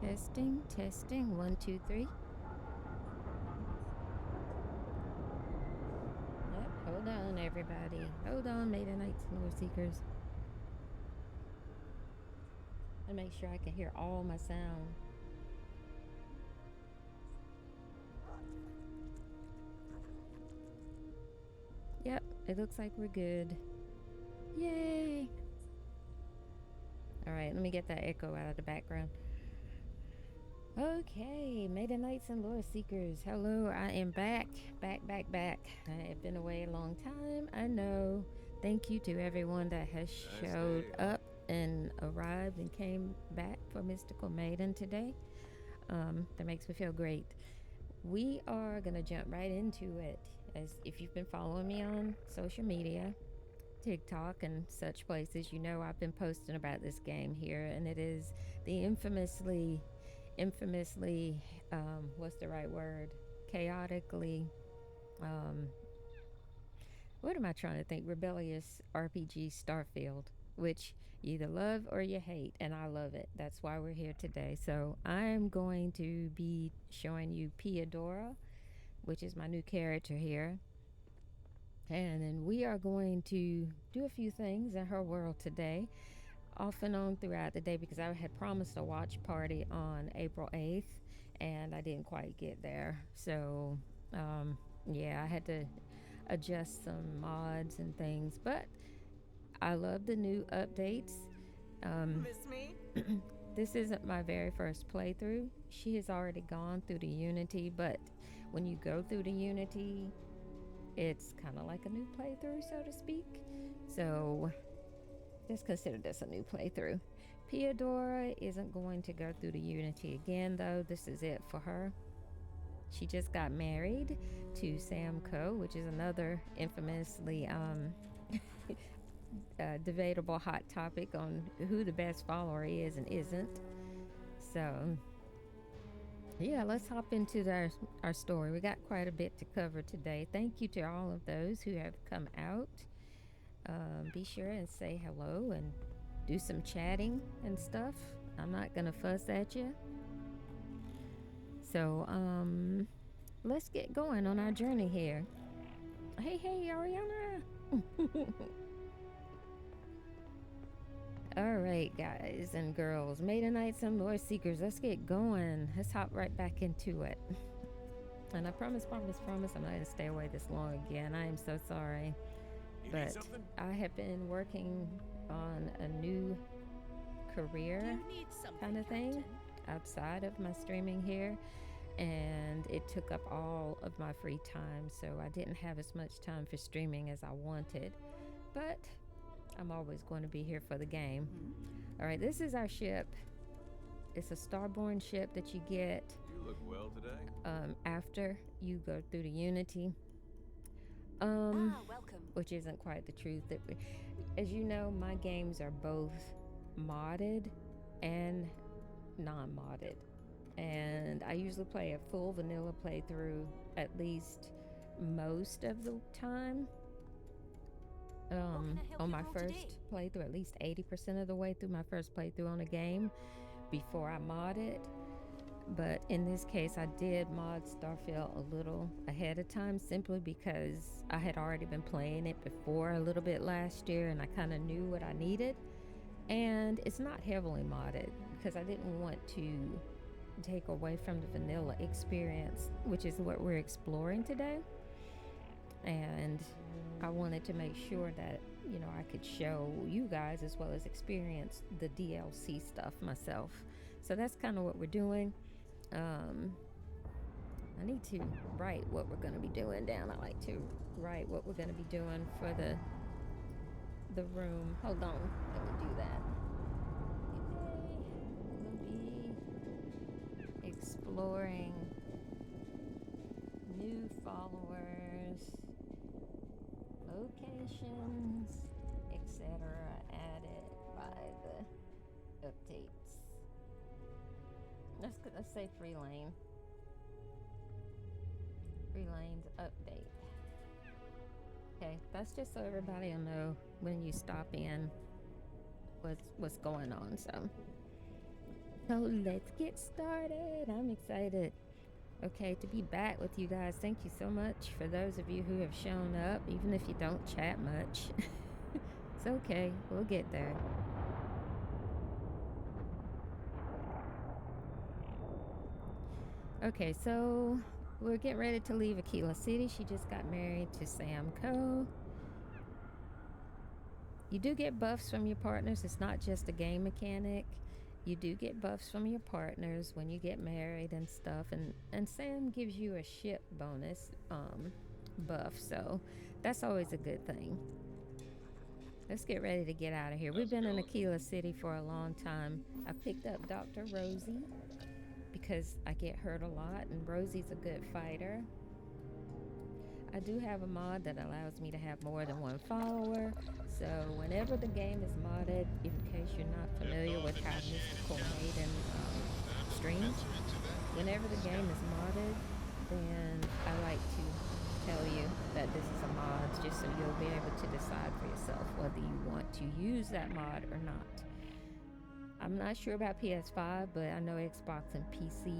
Testing, testing, 1, 2, 3. Yep, hold on, everybody. Hold on, Maiden Knights and Lore Seekers. I make sure I can hear all my sound. Yep, it looks like we're good. Yay! Alright, let me get that echo out of the background. Okay, Maiden Knights and Lore Seekers. Hello, I am back. Back. I have been away a long time, I know. Thank you to everyone that has showed up and arrived and came back for Mystikal Maiden today. That makes me feel great. We are gonna jump right into it. As if you've been following me on social media, TikTok and such places, you know I've been posting about this game here, and it is the infamously, what's the right word? Chaotically, what am I trying to think? Rebellious RPG Starfield, which you either love or you hate, and I love it. That's why we're here today. So I'm going to be showing you Piadora, which is my new character here. And then we are going to do a few things in her world today, off and on throughout the day, because I had promised a watch party on April 8th and I didn't quite get there. So, yeah, I had to adjust some mods and things, but I love the new updates. Miss me? This isn't my very first playthrough. She has already gone through the Unity, but when you go through the Unity, it's kind of like a new playthrough, so to speak. So just consider this a new playthrough. Piadora isn't going to go through the Unity again, though. This is it for her. She just got married to Sam Coe, which is another infamously debatable hot topic on who the best follower is and isn't. So yeah, let's hop into our story. We got quite a bit to cover today. Thank you to all of those who have come out. Be sure and say hello and do some chatting and stuff. I'm not gonna fuss at you. So let's get going on our journey here. Hey, Ariana. All right, guys and girls, Maiden Knights and Lore Seekers, let's get going. Let's hop right back into it. And I promise, I'm not going to stay away this long again. I am so sorry. But I have been working on a new career kind of thing outside of my streaming here. And it took up all of my free time. So I didn't have as much time for streaming as I wanted. But I'm always going to be here for the game. All right, this is our ship. It's a Starborn ship that you get. You look well today. After you go through the Unity. Welcome. Which isn't quite the truth. As you know, my games are both modded and non-modded. And I usually play a full vanilla playthrough at least most of the time. On my first playthrough, at least 80% of the way through my first playthrough on a game before I mod it. But in this case, I did mod Starfield a little ahead of time, simply because I had already been playing it before a little bit last year and I kind of knew what I needed. And it's not heavily modded because I didn't want to take away from the vanilla experience, which is what we're exploring today. And I wanted to make sure that, you know, I could show you guys as well as experience the DLC stuff myself. So that's kind of what we're doing. I need to write what we're going to be doing down. I like to write what we're going to be doing for the room. Hold on, let me do that. Okay, we'll be exploring new followers, locations, etc. added by the updates. Let's say free lanes update. Okay, that's just so everybody will know when you stop in what's going on. So So let's get started. I'm excited. Okay, to be back with you guys. Thank you so much for those of you who have shown up, even if you don't chat much. It's okay, we'll get there. Okay, so we're getting ready to leave Aquila City. She just got married to Sam Coe. You do get buffs from your partners. It's not just a game mechanic. You do get buffs from your partners when you get married and stuff. And Sam gives you a ship bonus buff, so that's always a good thing. Let's get ready to get out of here. We've been in Aquila City for a long time. I picked up Dr. Rosie because I get hurt a lot, and Rosie's a good fighter. I do have a mod that allows me to have more than one follower, so whenever the game is modded, in case you're not familiar with how Mystikal Maiden streams, whenever the game is modded, then I like to tell you that this is a mod, just so you'll be able to decide for yourself whether you want to use that mod or not. I'm not sure about PS5, but I know Xbox and PC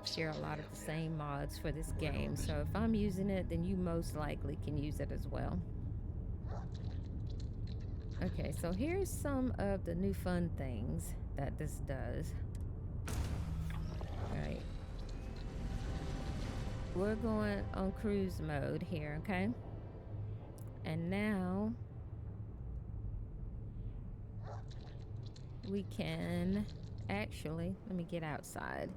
share a lot of the same mods for this game, so if I'm using it, then you most likely can use it as well. Okay, so here's some of the new fun things that this does. Alright. We're going on cruise mode here, okay? And now we can actually, let me get outside.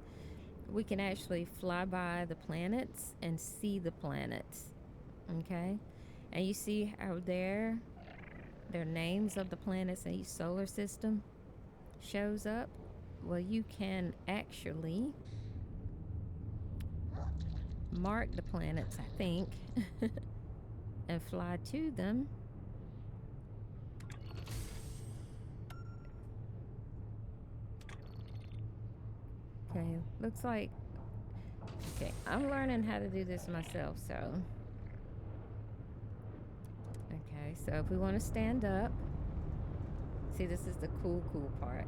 We can actually fly by the planets and see the planets, okay? And you see how their names of the planets in each solar system shows up? Well, you can actually mark the planets, I think, and fly to them. Okay, looks like, okay, I'm learning how to do this myself, so. Okay, so if we want to stand up, see, this is the cool part.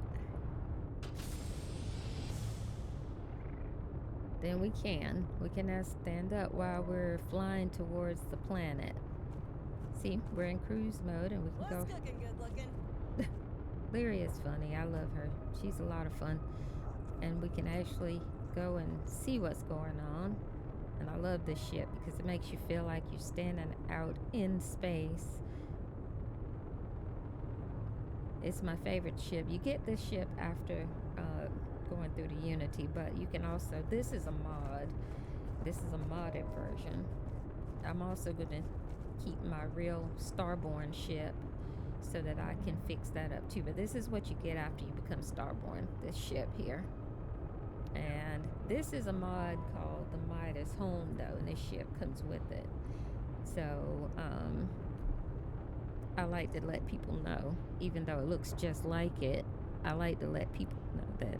Then we can now stand up while we're flying towards the planet. See, we're in cruise mode and we can go. Cooking good looking? Lyria is funny, I love her. She's a lot of fun. And we can actually go and see what's going on. And I love this ship because it makes you feel like you're standing out in space. It's my favorite ship. You get this ship after going through the Unity, but you can also, this is a mod. This is a modded version. I'm also going to keep my real Starborn ship so that I can fix that up too. But this is what you get after you become Starborn, this ship here. And this is a mod called the Midas Home, though, and this ship comes with it. So, I like to let people know, even though it looks just like it, I like to let people know that,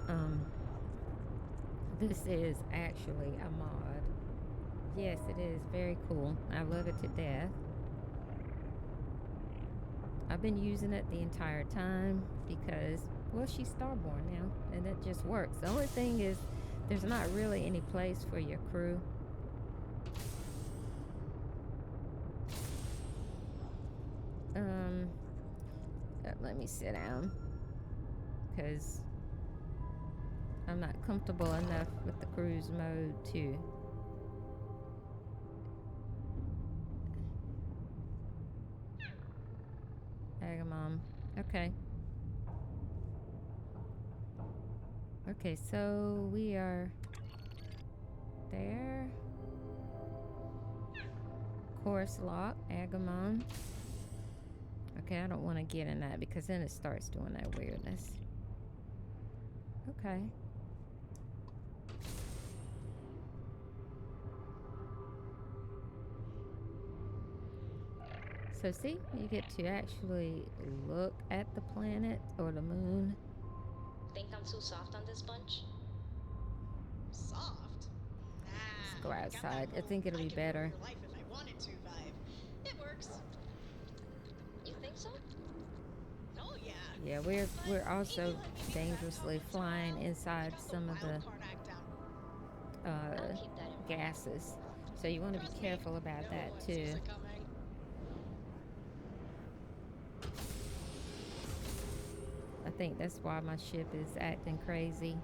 this is actually a mod. Yes, it is very cool. I love it to death. I've been using it the entire time because, well, she's Starborn now, and it just works. The only thing is, there's not really any place for your crew. Let me sit down, because I'm not comfortable enough with the cruise mode to. Agamom. Okay. Okay, so we are there. Course lock, Agamon. Okay, I don't want to get in that because then it starts doing that weirdness. Okay. So see, you get to actually look at the planet or the moon. Think I'm too soft on this bunch? Soft? Let's go outside. I think it'll be better. Your life if I wanted to vibe. It works. You think so? Oh yeah. Yeah, we're also dangerously flying inside some of the I'll keep that in mind. gases, so you want to be Trust me, careful about no that one too. sees it coming. I think that's why my ship is acting crazy.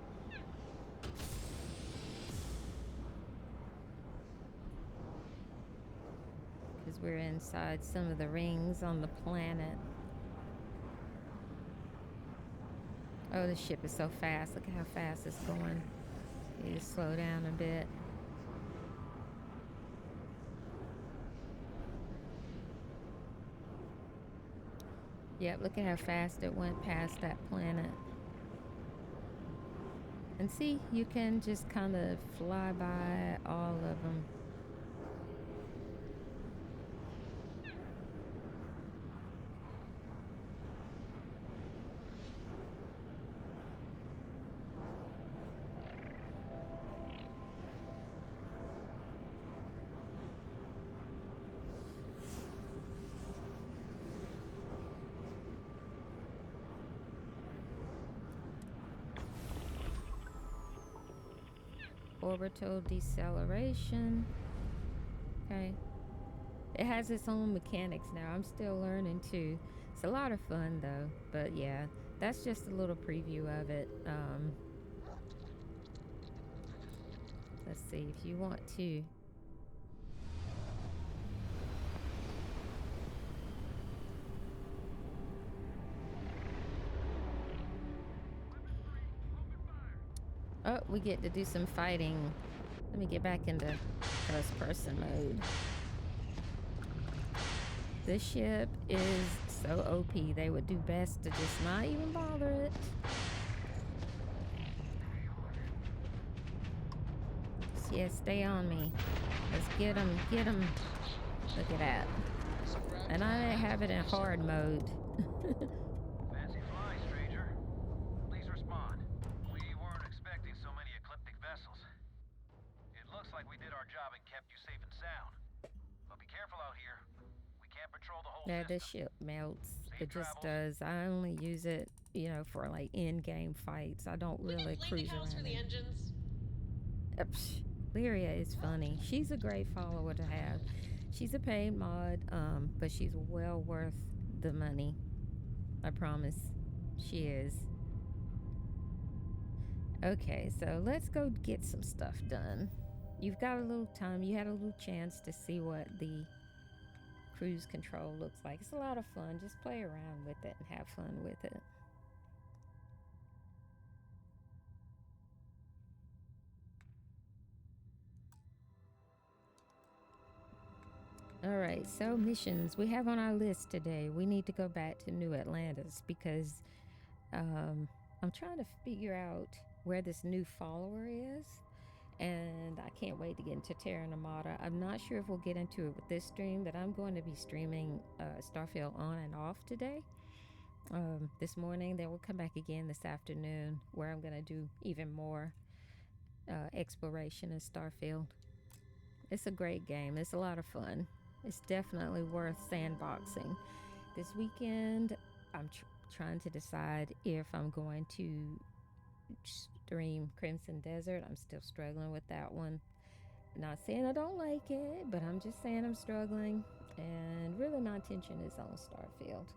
Because we're inside some of the rings on the planet. Oh, the ship is so fast. Look at how fast it's going. You just slow down a bit. Yep, look at how fast it went past that planet. And see, you can just kind of fly by all of them. Orbital deceleration. Okay. It has its own mechanics now. I'm still learning too. It's a lot of fun though. But yeah, that's just a little preview of it. Let's see if you want to. Oh, we get to do some fighting. Let me get back into first person mode. This ship is so OP, they would do best to just not even bother it. So yeah, stay on me. Let's get them, get them. Look at that. And I have it in hard mode. Fancy flying, stranger. Please respond. We weren't expecting so many ecliptic vessels. It looks like we did our job and kept you safe and sound. But be careful out here. We can't patrol the whole Yeah, system. this ship melts. Safe It just travels. does. I only use it, you know, for like in-game fights. I don't We really get cruise flaming house for around the in. engines. Lyria is funny. She's a great follower to have. She's a paid mod, but she's well worth the money. I promise. She is. Okay, so let's go get some stuff done. You've got a little time. You had a little chance to see what the cruise control looks like. It's a lot of fun. Just play around with it and have fun with it. Alright, so missions we have on our list today. We need to go back to New Atlantis because I'm trying to figure out where this new follower is. And I can't wait to get into Terra Namata. I'm not sure if we'll get into it with this stream, but I'm going to be streaming Starfield on and off today. This morning, then we'll come back again this afternoon where I'm going to do even more exploration in Starfield. It's a great game. It's a lot of fun. It's definitely worth sandboxing. This weekend, I'm trying to decide if I'm going to stream Crimson Desert. I'm still struggling with that one. Not saying I don't like it, but I'm just saying I'm struggling. And really, my attention is on Starfield.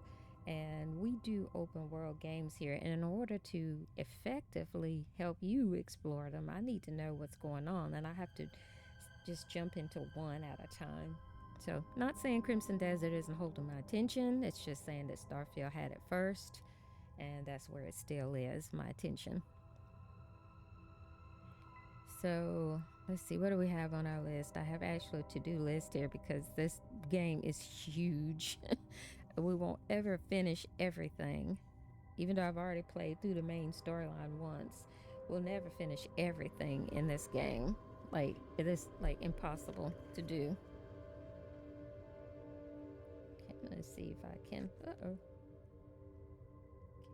And we do open world games here. And in order to effectively help you explore them, I need to know what's going on. And I have to just jump into one at a time. So, not saying Crimson Desert isn't holding my attention. It's just saying that Starfield had it first. And that's where it still is, my attention. So let's see, what do we have on our list? I have actually a to-do list here because this game is huge. We won't ever finish everything. Even though I've already played through the main storyline once, we'll never finish everything in this game. Like, it is like impossible to do. Okay, let's see if I can. Uh-oh.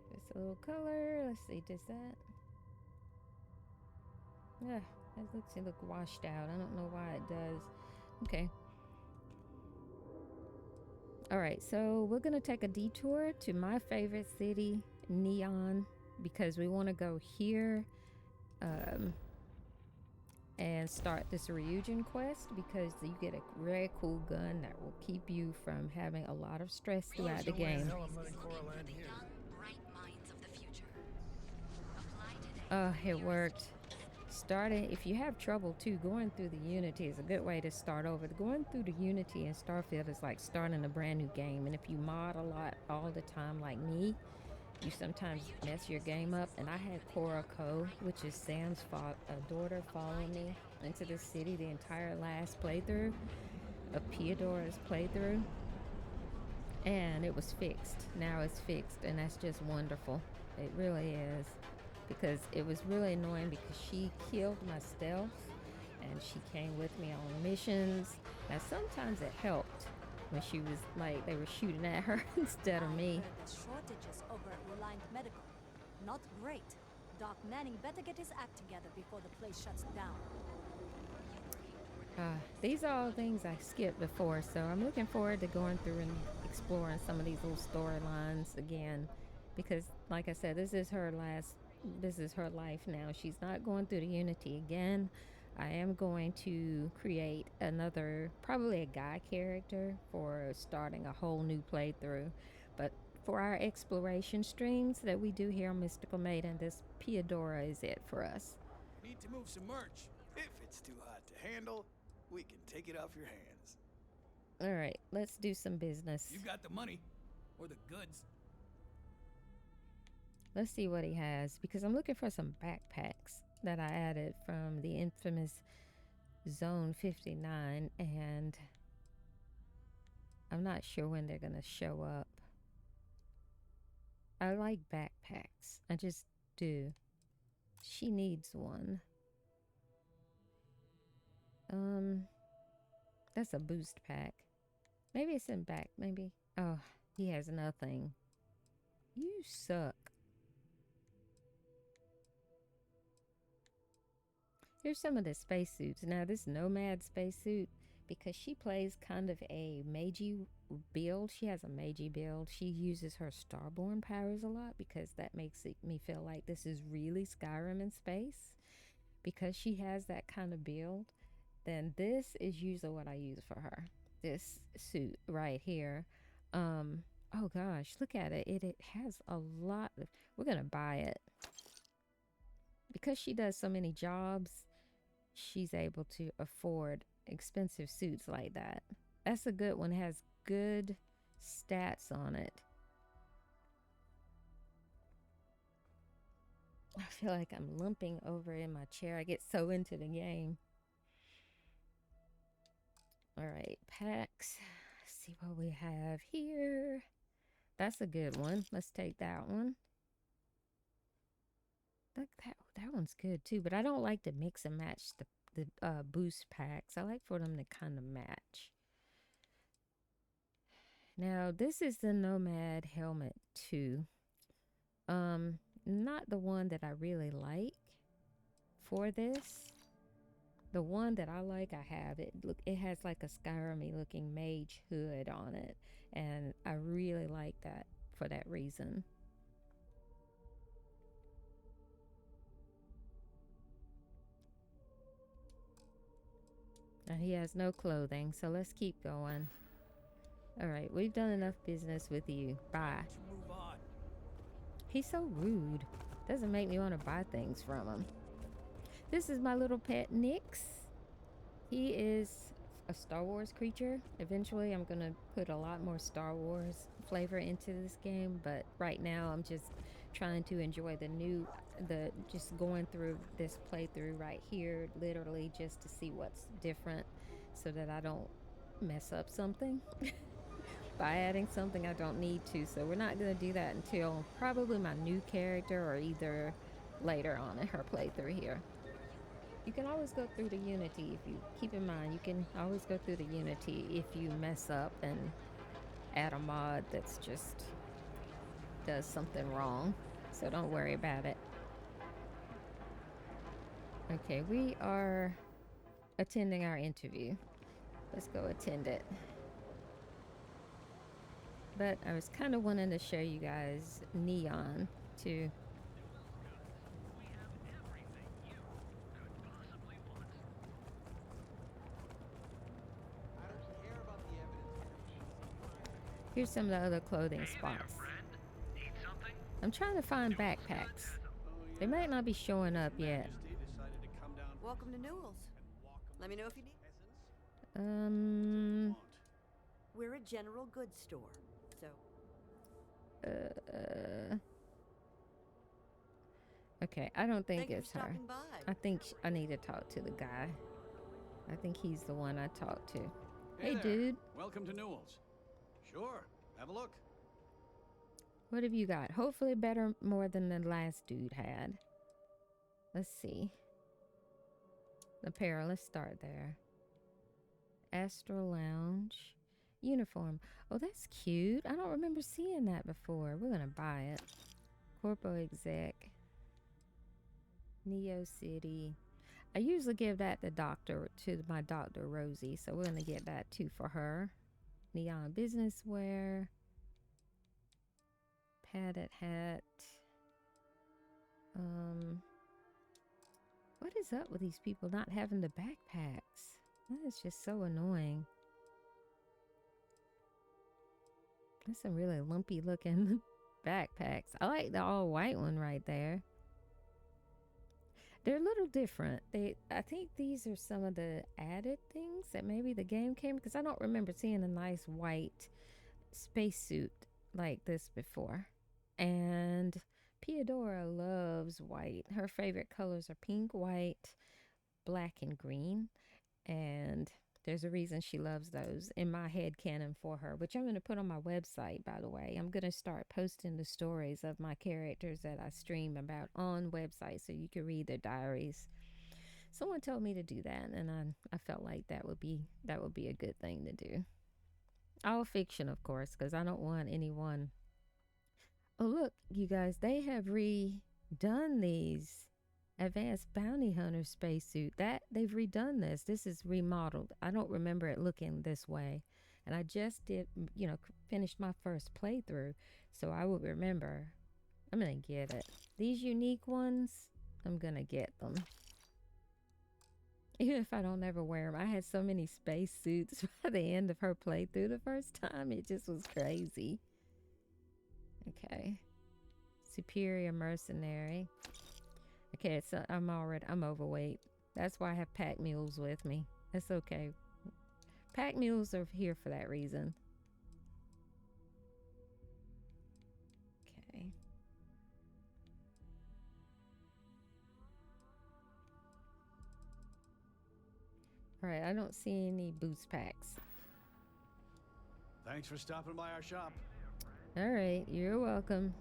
Give this a little color. Let's see, does that? Yeah. It looks washed out. I don't know why it does. Okay. All right, so we're gonna take a detour to my favorite city Neon because we want to go here and start this Ryujin quest because you get a very cool gun that will keep you from having a lot of stress throughout the game. Oh, it worked. Starting, if you have trouble too, going through the Unity is a good way to start over. Going through the Unity in Starfield is like starting a brand new game. And if you mod a lot all the time like me, you sometimes mess your game up. And I had Cora Co, which is Sam's daughter, following me into the city the entire last playthrough of Piadora's playthrough. And it was fixed. Now it's fixed, and that's just wonderful. It really is. Because it was really annoying because she killed my stealth and she came with me on missions. Now sometimes it helped when she was like they were shooting at her instead of me. Shortages over at Reliant Medical. Not great. Doc Manning better get his act together before the place shuts down. These are all things I skipped before, so I'm looking forward to going through and exploring some of these little storylines again. Because like I said, this is her life now. She's not going through the Unity again. I am going to create another, probably a guy character for starting a whole new playthrough. But for our exploration streams that we do here on Mystikal Maiden, this Piadora is it for us. Need to move some merch. If it's too hot to handle, we can take it off your hands. All right, let's do some business. You got the money or the goods. Let's see what he has, because I'm looking for some backpacks that I added from the infamous Zone 59, and I'm not sure when they're gonna show up. I like backpacks. I just do. She needs one. That's a boost pack. Maybe it's in back, maybe. Oh, he has nothing. You suck. Here's some of the spacesuits. Now, this Nomad spacesuit, because she plays kind of a magey build. She has a magey build. She uses her Starborn powers a lot because that makes me feel like this is really Skyrim in space. Because she has that kind of build, then this is usually what I use for her. This suit right here. Oh gosh, look at it. It has a lot of, we're gonna buy it. Because she does so many jobs, she's able to afford expensive suits like that. That's a good one. It has good stats on it. I feel like I'm lumping over in my chair. I get so into the game. All right, packs. Let's see what we have here. That's a good one. Let's take that one. Look, that one's good too, but I don't like to mix and match the boost packs. I like for them to kind of match. Now, this is the Nomad helmet too. Not the one that I really like for this. The one that I like, I have it. Look, it has like a Skyrim-y looking mage hood on it, and I really like that for that reason. Now he has no clothing, so let's keep going. All right, we've done enough business with you. Bye. Move on. He's so rude. Doesn't make me want to buy things from him. This is my little pet, Nyx. He is a Star Wars creature. Eventually, I'm going to put a lot more Star Wars flavor into this game, but right now, I'm just trying to enjoy just going through this playthrough right here, literally just to see what's different so that I don't mess up something by adding something I don't need to. So we're not going to do that until probably my new character or either later on in her playthrough here. You can always go through the Unity if you keep in mind. You can always go through the Unity if you mess up and add a mod that's just does something wrong. So don't worry about it. Okay, we are attending our interview. Let's go attend it. But I was kind of wanting to show you guys Neon too. Here's some of the other clothing spots. I'm trying to find backpacks. They might not be showing up yet. Welcome to Newell's. Let me know if you need. We're a general goods store, so. Okay, I don't think Thank you it's for her. stopping by. I think I need to talk to the guy. I think he's the one I talked to. Hey, there. dude. Welcome to Newell's. Sure, have a look. What have you got? Hopefully better, more than the last dude had. Let's see. Apparel, let's start there. Astral Lounge. Uniform. Oh, that's cute. I don't remember seeing that before. We're gonna buy it. Corpo Exec. Neo City. I usually give that to my doctor Rosie, so we're gonna get that too for her. Neon business wear. Padded hat. What is up with these people not having the backpacks? That is just so annoying. That's some really lumpy looking backpacks. I like the all white one right there. They're a little different. I think these are some of the added things that maybe the game came, because I don't remember seeing a nice white spacesuit like this before. And Piadora loves white. Her favorite colors are pink, white, black, and green. And there's a reason she loves those in my head canon for her, which I'm going to put on my website, by the way. I'm going to start posting the stories of my characters that I stream about on websites so you can read their diaries. Someone told me to do that, and I felt like that would be a good thing to do. All fiction, of course, because I don't want anyone. Oh, look, you guys, they have redone these Advanced Bounty Hunter spacesuit. They've redone this. This is remodeled. I don't remember it looking this way. And I just did, finished my first playthrough. So I would remember. I'm going to get it. These unique ones, I'm going to get them. Even if I don't ever wear them. I had so many spacesuits by the end of her playthrough the first time. It just was crazy. Okay. Superior Mercenary. Okay, so I'm overweight. That's why I have pack mules with me. That's okay. Pack mules are here for that reason. Okay. Alright, I don't see any boost packs. Thanks for stopping by our shop. Alright, you're welcome.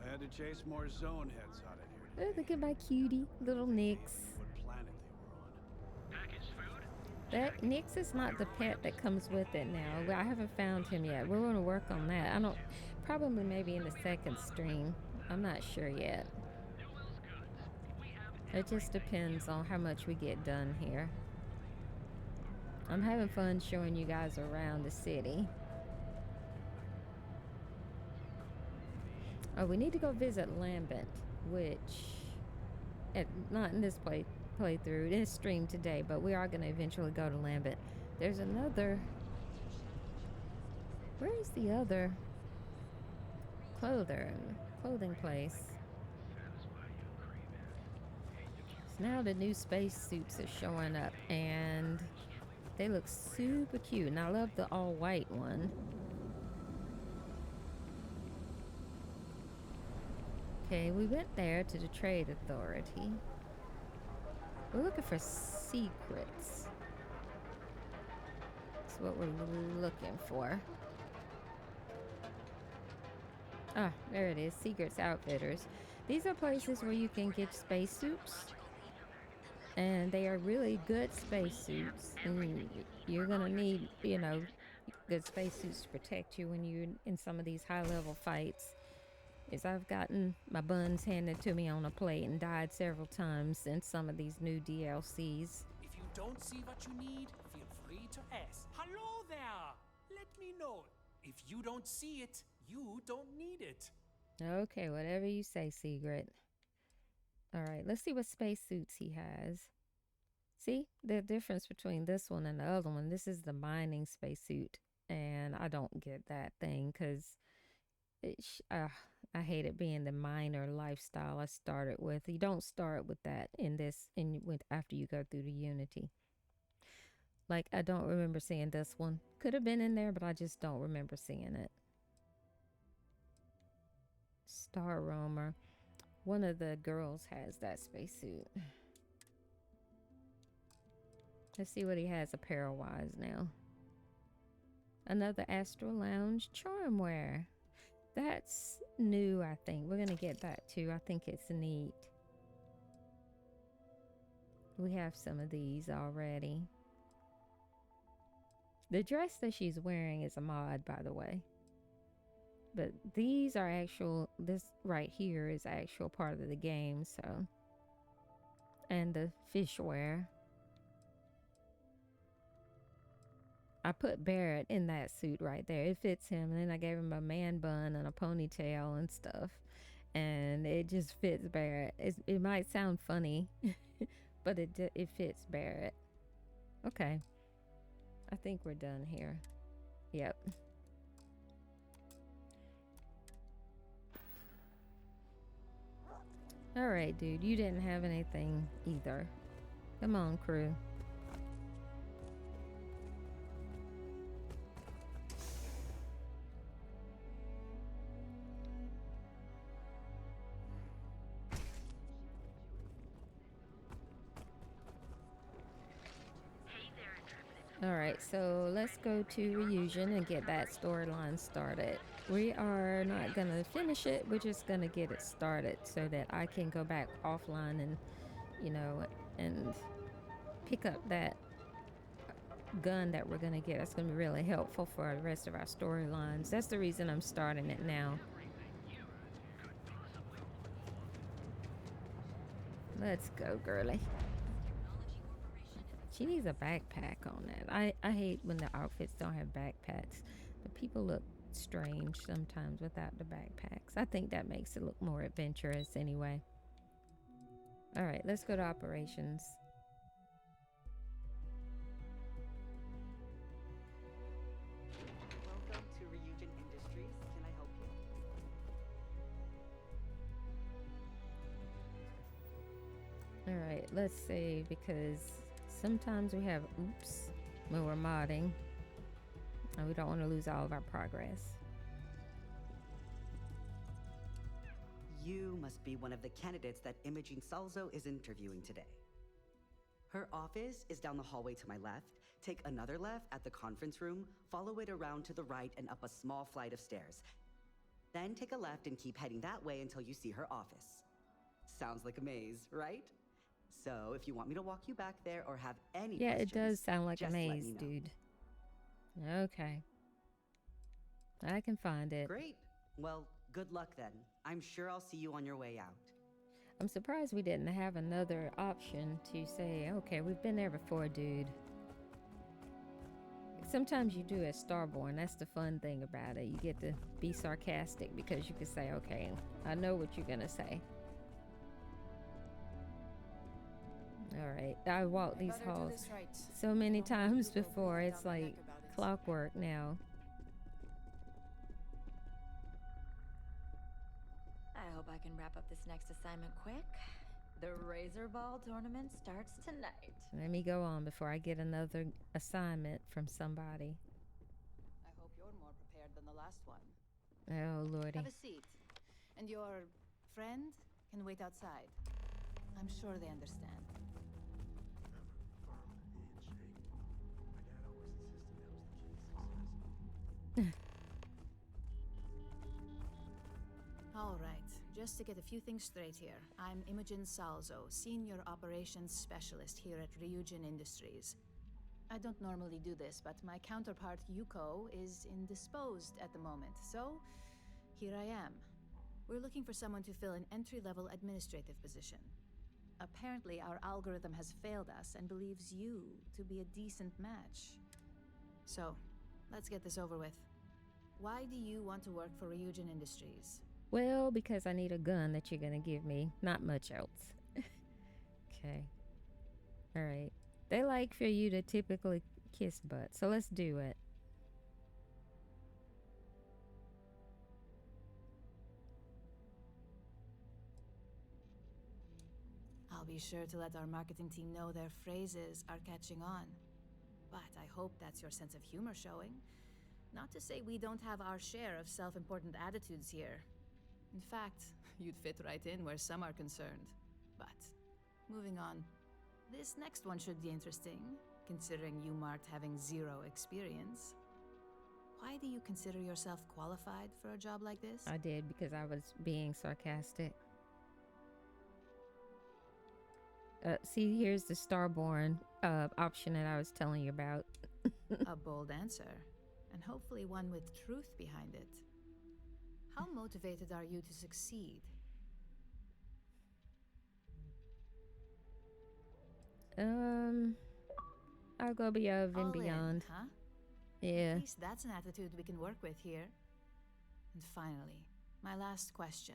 I had to chase more zone heads out of here. Oh, look at my cutie, little Nyx. What planet they were on. Package food? That Nyx is not the pet that comes with it now. I haven't found him yet. We're going to work on that. Probably maybe in the second stream. I'm not sure yet. It just depends on how much we get done here. I'm having fun showing you guys around the city. Oh, we need to go visit Lambent, which, not in this playthrough, in this stream today, but we are going to eventually go to Lambent. There's another, where is the other clothing place? So now the new space suits are showing up, and they look super cute, and I love the all white one. Okay, we went there to the Trade Authority. We're looking for secrets. That's what we're looking for. Ah, there it is. Secrets Outfitters. These are places where you can get spacesuits. And they are really good spacesuits. And you're going to need, good spacesuits to protect you when you're in some of these high-level fights. Is I've gotten my buns handed to me on a plate and died several times in some of these new DLCs. If you don't see what you need, feel free to ask. Hello there! Let me know. If you don't see it, you don't need it. Okay, whatever you say, Secret. All right, let's see what spacesuits he has. See the difference between this one and the other one. This is the mining spacesuit, and I don't get that thing because I hate it being the miner lifestyle I started with. You don't start with that after you go through the Unity. Like, I don't remember seeing this one. Could have been in there, but I just don't remember seeing it. Star Roamer. One of the girls has that spacesuit. Let's see what he has apparel-wise now. Another Astral Lounge Charmwear. That's new, I think. We're going to get that too. I think it's neat. We have some of these already. The dress that she's wearing is a mod, by the way. But these are actual, this right here is actual part of the game, so. And the fish wear. I put Barrett in that suit right there. It fits him. And then I gave him a man bun and a ponytail and stuff. And it just fits Barrett. It might sound funny, but it fits Barrett. Okay. I think we're done here. Yep. All right, dude. You didn't have anything either. Come on, crew. Alright, so let's go to Ryujin and get that storyline started. We are not gonna finish it, we're just gonna get it started so that I can go back offline and, you know, and pick up that gun that we're gonna get. That's gonna be really helpful for the rest of our storylines. That's the reason I'm starting it now. Let's go, girly. She needs a backpack on that. I hate when the outfits don't have backpacks. But people look strange sometimes without the backpacks. I think that makes it look more adventurous anyway. Alright, let's go to operations. Welcome to Ryujin Industries. Can I help you? Alright, let's see, because sometimes we have oops when we're modding, and we don't want to lose all of our progress. You must be one of the candidates that Imogen Salzo is interviewing today. Her office is down the hallway to my left. Take another left at the conference room, follow it around to the right and up a small flight of stairs. Then take a left and keep heading that way until you see her office. Sounds like a maze, right? So if you want me to walk you back there or have any Yeah, questions, it does sound like a just let maze, me know. dude. Okay. I can find it. Great. Well, good luck then. I'm sure I'll see you on your way out. I'm surprised we didn't have another option to say, okay, we've been there before, dude. Sometimes you do at Starborn. That's the fun thing about it. You get to be sarcastic because you can say, okay, I know what you're gonna say. Alright, I walked these halls so many times before, it's like clockwork now. I hope I can wrap up this next assignment quick. The Razor Ball tournament starts tonight. Let me go on before I get another assignment from somebody. I hope you're more prepared than the last one. Oh, lordy. Have a seat. And your friend can wait outside. I'm sure they understand. All right, just to get a few things straight here. I'm Imogen Salzo, Senior Operations Specialist here at Ryujin Industries. I don't normally do this, but my counterpart Yuko is indisposed at the moment, so here I am. We're looking for someone to fill an entry-level administrative position. Apparently, our algorithm has failed us and believes you to be a decent match. So, let's get this over with. Why do you want to work for Ryujin Industries? Well, because I need a gun that you're gonna give me. Not much else. Okay. Alright. They like for you to typically kiss butt, so let's do it. I'll be sure to let our marketing team know their phrases are catching on. But I hope that's your sense of humor showing. Not to say we don't have our share of self-important attitudes here. In fact, you'd fit right in where some are concerned. But, moving on. This next one should be interesting, considering you marked having 0 experience. Why do you consider yourself qualified for a job like this? I did because I was being sarcastic. See, here's the Starborn option that I was telling you about. A bold answer, and hopefully one with truth behind it. How motivated are you to succeed? I'll go above and All beyond. in, huh? Yeah. At least that's an attitude we can work with here. And finally, my last question.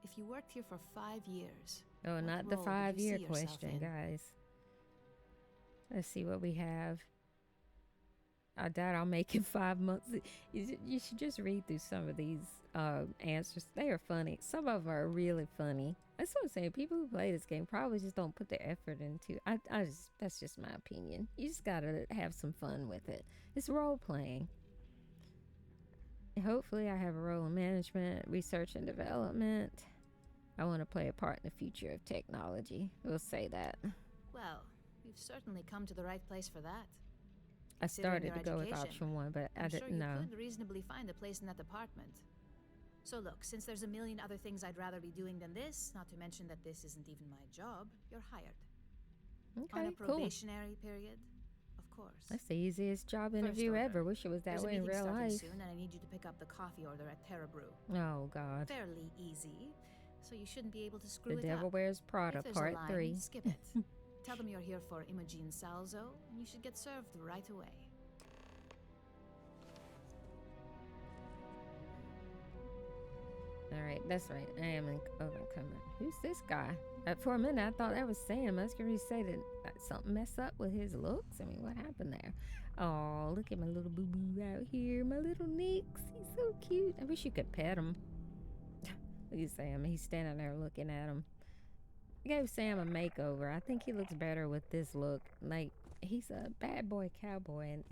If you worked here for 5 years... Oh, what not the role would 5-year you see yourself question, in? guys. Let's see what we have. I doubt I'll make it 5 months. You should just read through some of these answers. They are funny. Some of them are really funny. That's what I'm saying. People who play this game probably just don't put the effort into. That's just my opinion. You just gotta have some fun with it. It's role playing. Hopefully, I have a role in management, research and development. I want to play a part in the future of technology. We'll say that. Well, you've certainly come to the right place for that. I Considering started to your go with education, option 1, but I I'm sure didn't know. you could reasonably find a place in that department. So look, since there's a million other things I'd rather be doing than this, not to mention that this isn't even my job, you're hired. Okay, On a cool. probationary period, of course. That's the easiest job First interview order. ever. Wish it was that There's a way in meeting real starting life. soon, and I need you to pick up the coffee order at Terra Brew. Oh, God. Fairly easy, so you shouldn't be able to screw The it Devil up. Wears Prada, If there's Part a line, 3. skip it. Tell them you're here for Imogen Salzo, and you should get served right away. Alright, that's right. I am overcoming. Who's this guy? For a minute, I thought that was Sam. I was going to say that something messed up with his looks. I mean, what happened there? Oh, look at my little boo-boo out here. My little Nix. He's so cute. I wish you could pet him. Look at Sam. He's standing there looking at him. I gave Sam a makeover. I think he looks better with this look. Like, he's a bad boy cowboy, and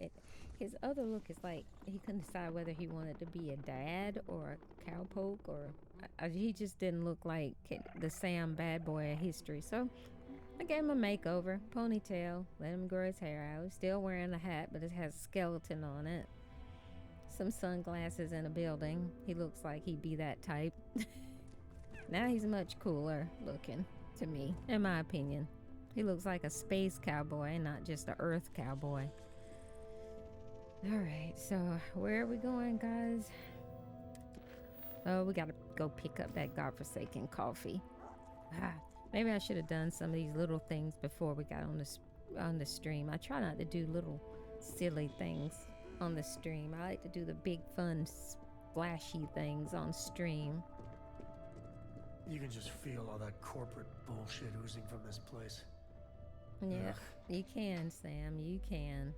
his other look is like he couldn't decide whether he wanted to be a dad or a cowpoke, or he just didn't look like the Sam bad boy of history. So I gave him a makeover, ponytail, let him grow his hair out. He's still wearing the hat, but it has a skeleton on it. Some sunglasses in a building. He looks like he'd be that type. Now he's much cooler looking to me, in my opinion. He looks like a space cowboy, not just a earth cowboy. Alright, so where are we going, guys? Oh, we gotta go pick up that godforsaken coffee. Maybe I should have done some of these little things before we got on the stream. I try not to do little silly things on the stream. I like to do the big fun splashy things on stream. You can just feel all that corporate bullshit oozing from this place. Yeah, Ugh. you can, Sam. You can.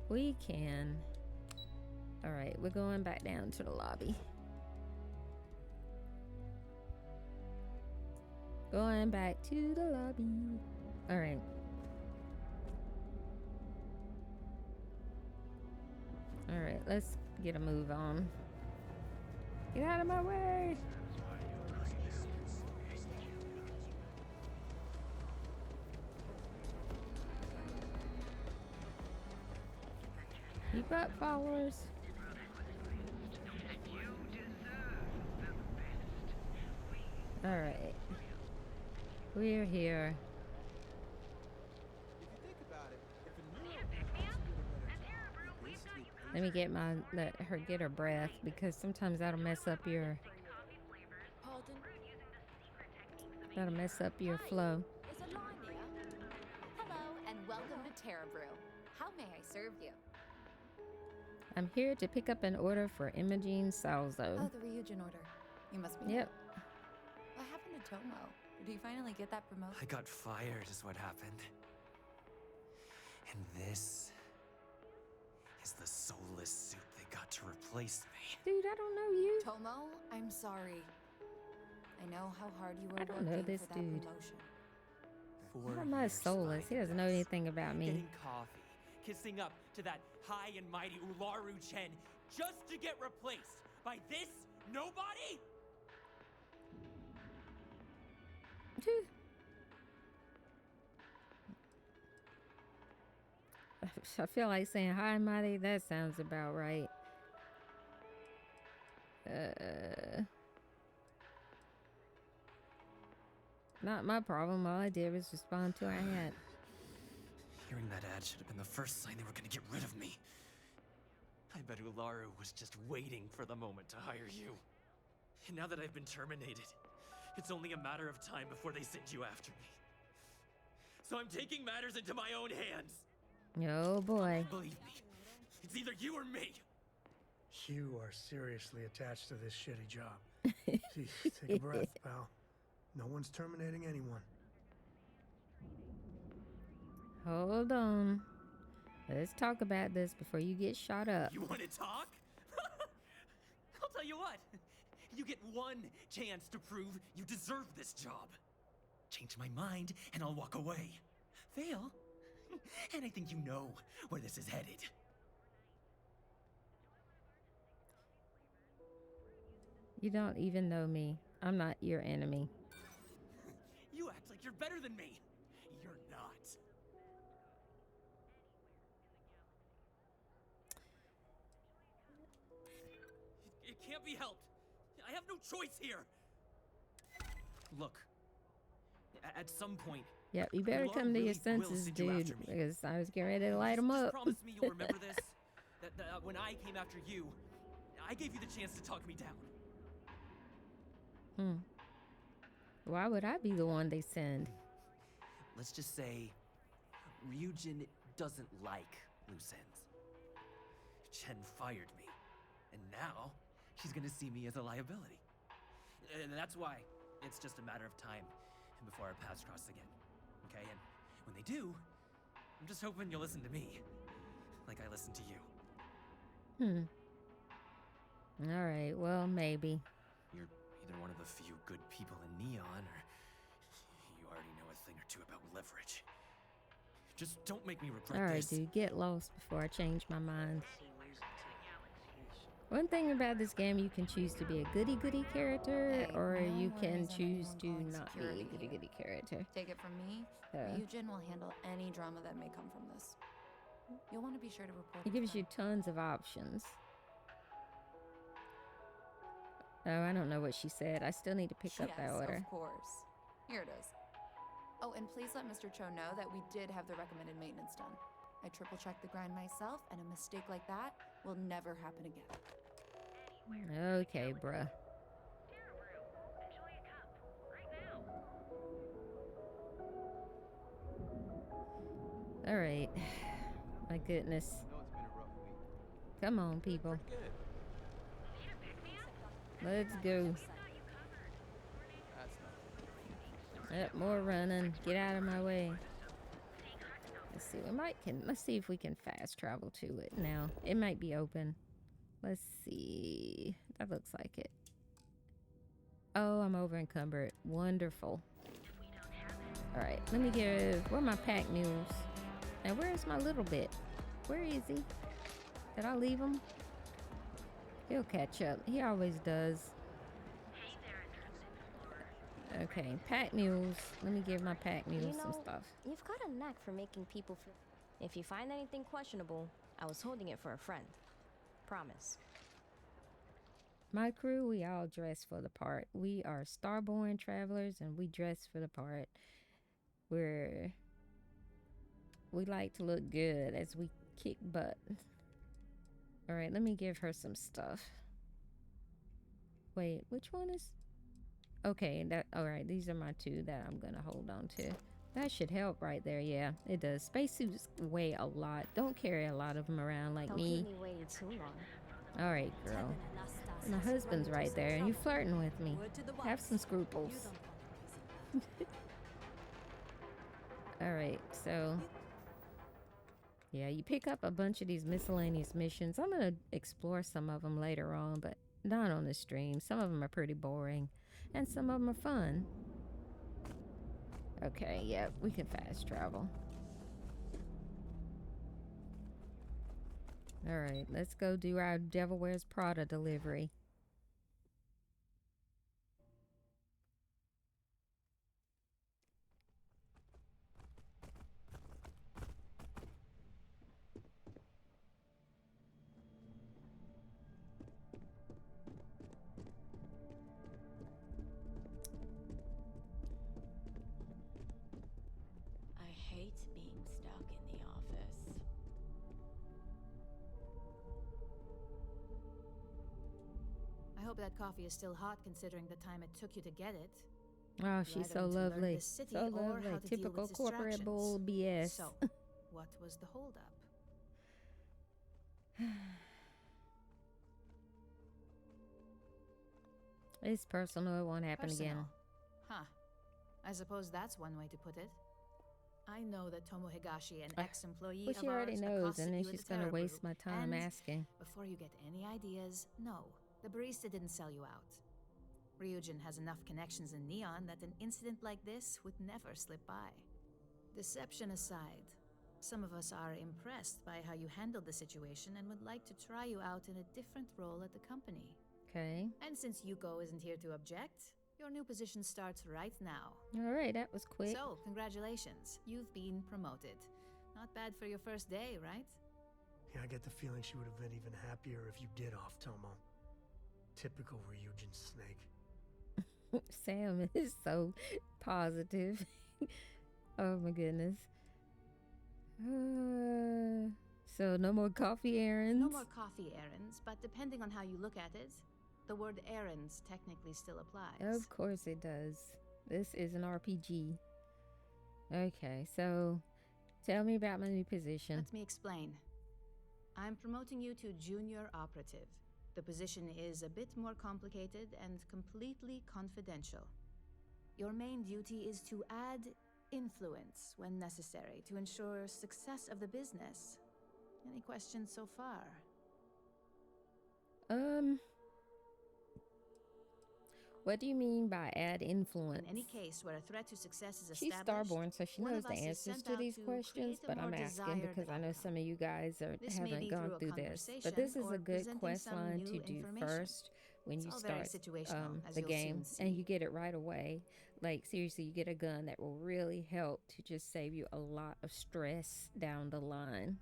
We can. Alright, we're going back down to the lobby. Going back to the lobby. Alright. Alright, let's get a move on. Get out of my way! Keep up, followers. Alright. We're here. Let me get let her get her breath, because sometimes that'll mess up your flow. Is a line here? Hello and welcome to Terra Brew. How may I serve you? I'm here to pick up an order for Imogene Salzo. Oh, the Ryujin order. You must be. Yep. What happened to Tomo? Did he finally get that promotion? I got fired is what happened. And this is the soulless suit they got to replace me. Dude, I don't know you. Tomo, I'm sorry. I know how hard you were I don't working know this for that dude. promotion. 4 How am I years soulless? He doesn't know fighting anything about me. Getting coffee, kissing up to that high and mighty Ularu Chen, just to get replaced by this nobody? I feel like saying hi, mighty. That sounds about right. Not my problem. All I did was respond to our ad. Hearing that ad should have been the first sign they were gonna get rid of me. I bet Ularu was just waiting for the moment to hire you. And now that I've been terminated, it's only a matter of time before they send you after me. So I'm taking matters into my own hands. Oh boy. Believe me, it's either you or me. You are seriously attached to this shitty job. Jeez, take a breath, pal. No one's terminating anyone. Hold on. Let's talk about this before you get shot up. You want to talk? I'll tell you what. You get one chance to prove you deserve this job. Change my mind and I'll walk away. Fail, and I think you know where this is headed. You don't even know me. I'm not your enemy. You act like you're better than me. You're not. It can't be helped. I have no choice here. Look, at some point... Yep, you better come to your senses, dude, because I was getting ready to light him up. Promise me you'll remember this. That when I came after you, I gave you the chance to talk me down. Why would I be the one they send? Let's just say Ryujin doesn't like loose ends. Chen fired me, and now she's gonna see me as a liability. And that's why it's just a matter of time before our paths cross again. Okay, and when they do, I'm just hoping you'll listen to me, like I listen to you. Alright, well, maybe. You're either one of the few good people in Neon, or you already know a thing or two about leverage. Just don't make me regret Alright, this. dude, get lost before I change my mind. One thing about this game, you can choose to be a goody-goody character, or you can choose to not be a goody-goody character. Take it from me, Ryujin will handle any drama that may come from this. You'll want to be sure to report. It gives you tons of options. Oh, I don't know what she said. I still need to pick up that order. Of course. Here it is. Oh, and please let Mr. Cho know that we did have the recommended maintenance done. I triple-checked the grind myself, and a mistake like that will never happen again. Okay, bruh. Alright. My goodness. Come on, people. Let's go. Yep, more running. Get out of my way. Let's see. Let's see if we can fast travel to it now. It might be open. Let's see. That looks like it. Oh, I'm over encumbered. Wonderful. Alright, let me give... Where are my pack mules? And where is my little bit? Where is he? Did I leave him? He'll catch up. He always does. Okay, pack mules. Let me give my pack mules some stuff. You've got a knack for making people feel... If you find anything questionable, I was holding it for a friend. Promise. My crew, we all dress for the part. We are Starborn travelers, and we dress for the part. We like to look good as we kick butt. Alright, let me give her some stuff. Wait, which one is... Okay, alright, these are my two that I'm gonna hold on to. That should help right there. Yeah, it does. Spacesuits weigh a lot. Don't carry a lot of them around like Don't me. keep me waiting too long. All right, girl. My husband's right there, and you flirting with me. Have some scruples. All right, so yeah, you pick up a bunch of these miscellaneous missions. I'm gonna explore some of them later on, but not on the stream. Some of them are pretty boring, and some of them are fun. Okay, yeah, we can fast travel. All right, let's go do our Devil Wears Prada delivery. I hate being stuck in the office. I hope that coffee is still hot considering the time it took you to get it. Oh, she's so lovely. So lovely. Typical corporate bull BS. So, what was the holdup? It's personal. It won't happen again. Huh. I suppose that's one way to put it. I know that Tomo Higashi, an ex-employee Well, of she already ours, knows, and then accosted you she's at the gonna Terror waste Brew. my time And asking. before you get any ideas, no, the barista didn't sell you out. Ryujin has enough connections in Neon that an incident like this would never slip by. Deception aside, some of us are impressed by how you handled the situation and would like to try you out in a different role at the company. Okay. And since Yuko isn't here to object, your new position starts right now. All right, that was quick. So, congratulations. You've been promoted. Not bad for your first day, right? Yeah, I get the feeling she would have been even happier if you did off Tomo. Typical Ryujin snake. Sam is so positive. Oh my goodness. So no more coffee errands? No more coffee errands, but depending on how you look at it, the word errands technically still applies. Of course it does. This is an RPG. Okay, so tell me about my new position. Let me explain. I'm promoting you to junior operative. The position is a bit more complicated and completely confidential. Your main duty is to add influence when necessary to ensure success of the business. Any questions so far? What do you mean by add influence? In any case where a threat to success is She's established, Starborn, so she one knows of the us is answers sent to out these to questions, create a but I'm more asking because desired I know some of you guys This may haven't be gone through a through this. conversation But this is or a good presenting quest some line new to do information. first when It's you all very start situational, as the you'll game, soon see. and you get it right away. Like seriously, you get a gun that will really help to just save you a lot of stress down the line.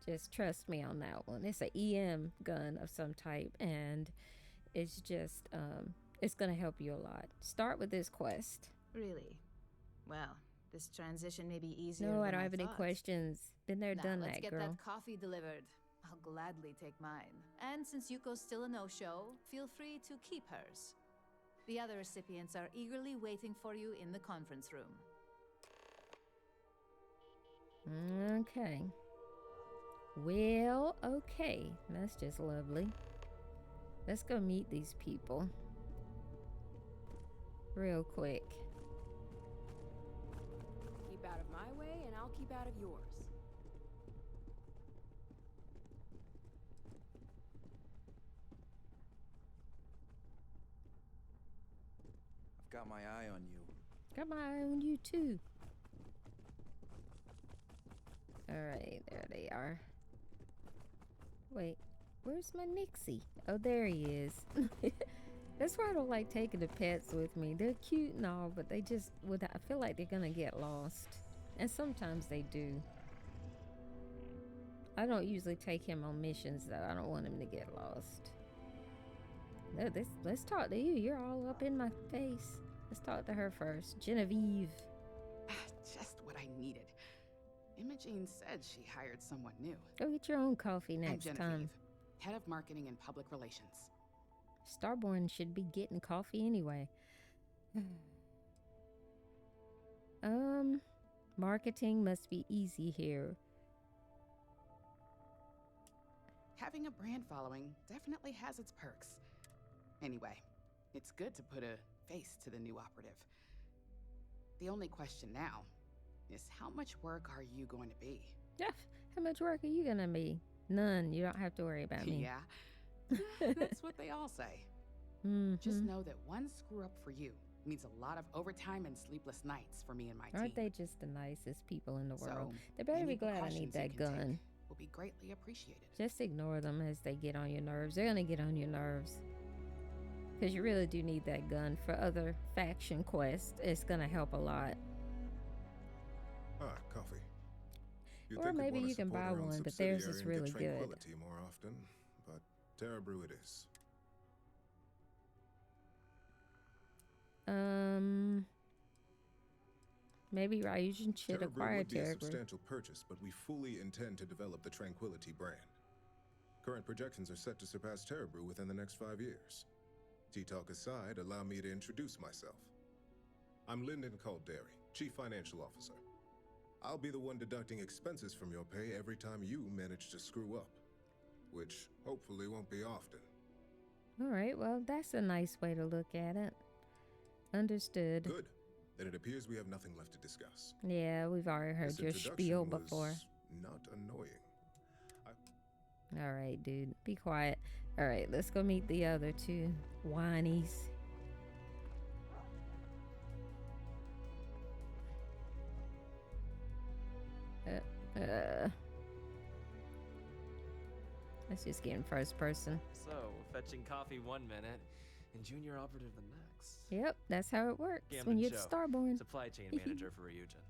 Just trust me on that one. It's an EM gun of some type, and it's just it's gonna help you a lot. Start with this quest. Really? Well, this transition may be easier No, than I don't have any thought. questions. Been there, Now, done let's that, get girl. that coffee delivered. I'll gladly take mine. And since Yuko's still a no-show, feel free to keep hers. The other recipients are eagerly waiting for you in the conference room. Okay. Well, okay. That's just lovely. Let's go meet these people. Real quick. Keep out of my way, and I'll keep out of yours. I've got my eye on you. Got my eye on you too. Alright, there they are. Wait, where's my Nixie? Oh, there he is. That's why I don't like taking the pets with me. They're cute and all, but they just, I feel like they're gonna get lost. And sometimes they do. I don't usually take him on missions though. I don't want him to get lost. No, let's talk to you. You're all up in my face. Let's talk to her first. Genevieve. Just what I needed. Imogene said she hired someone new. Go get your own coffee next I'm time. Genevieve, head of marketing and public relations. Starborn should be getting coffee anyway. Marketing must be easy here. Having a brand following definitely has its perks. Anyway, it's good to put a face to the new operative. The only question now is how much work are you going to be? Yeah, how much work are you gonna be? None. You don't have to worry about me. Yeah, that's what they all say. Just know that one screw up for you means a lot of overtime and sleepless nights for me and my Aren't team. they just the nicest people in the world? So, They better any be glad I precautions need you that can gun. take will be greatly appreciated. Just ignore them as they get on your nerves. They're gonna get on your nerves. Because you really do need that gun for other faction quests. It's gonna help a lot. Ah, coffee. You'd Or think we'd maybe want to you can support buy our own one, but theirs is subsidiary and really get good. Tranquility more often, but Terra Brew it is. Maybe Ryujin should Terra Brew acquire would be a Terra Brew. substantial purchase, but we fully intend to develop the Tranquility brand. Current projections are set to surpass Terra Brew within the next 5 years. Tea-talk aside, allow me to introduce myself. I'm Lyndon Calderi, Chief Financial Officer. I'll be the one deducting expenses from your pay every time you manage to screw up, which hopefully won't be often. All right, well, that's a nice way to look at it. Understood. Good. Then it appears we have nothing left to discuss. Yeah, we've already heard This your introduction spiel was before. not annoying. All right, dude. Be quiet. All right, let's go meet the other two whinies. Let's just get in first person. So, fetching coffee 1 minute and junior operative the next. Yep, that's how it works Gamden when you're Joe, Starborn. supply chain manager for Ryujin.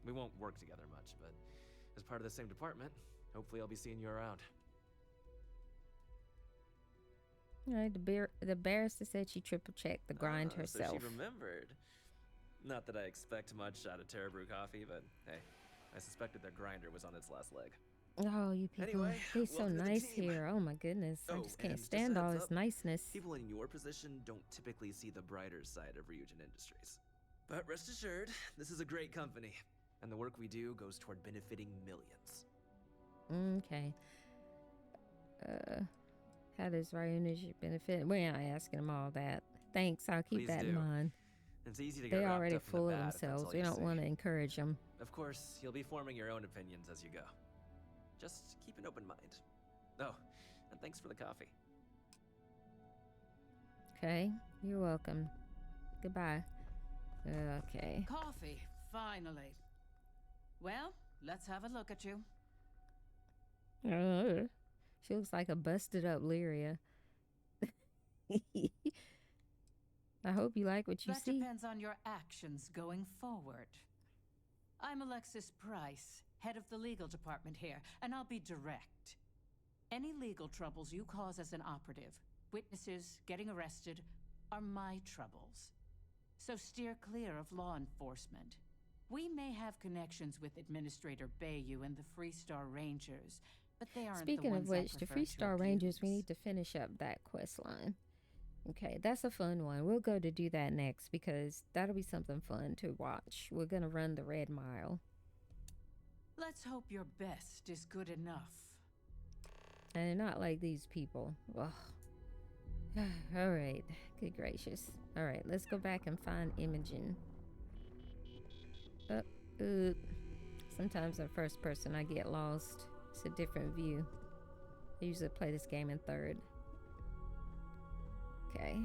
We won't work together much, but as part of the same department, hopefully I'll be seeing you around. All right, the barrister said she triple checked the grind herself. So she remembered. Not that I expect much out of Terra Brew coffee, but hey, I suspected their grinder was on its last leg. Oh, you people. Anyway, They're so welcome to the nice team. here. Oh my goodness. I Oh, just can't and stand just a all heads this up, niceness. People in your position don't typically see the brighter side of Ryujin Industries. But rest assured, this is a great company, and the work we do goes toward benefiting millions. Okay. How does Ryujin benefit? We're not asking them all that. Thanks, I'll keep Please that in do. mind. It's easy to get They're wrapped already up in the full of bad if that's themselves. all We you don't see. want to encourage them. Of course, you'll be forming your own opinions as you go. Just keep an open mind. Oh, and thanks for the coffee. Okay, you're welcome. Goodbye. Okay. Coffee, finally. Well, let's have a look at you. She looks like a busted up Lyria. I hope you like what you That see. depends on your actions going forward. I'm Alexis Price, head of the legal department here, and I'll be direct. Any legal troubles you cause as an operative, witnesses, getting arrested, are my troubles. So steer clear of law enforcement. We may have connections with Administrator Bayou and the Freestar Rangers, but they aren't Speaking the of ones I which, the prefer to Freestar Rangers, we abuse. need to finish up that quest line. Okay, that's a fun one. We'll go to do that next because that'll be something fun to watch. We're gonna run the Red Mile. Let's hope your best is good enough. And not like these people. Ugh. All right, good gracious. All right, let's go back and find Imogen. Sometimes in first person I get lost. It's a different view. I usually play this game in third. Okay.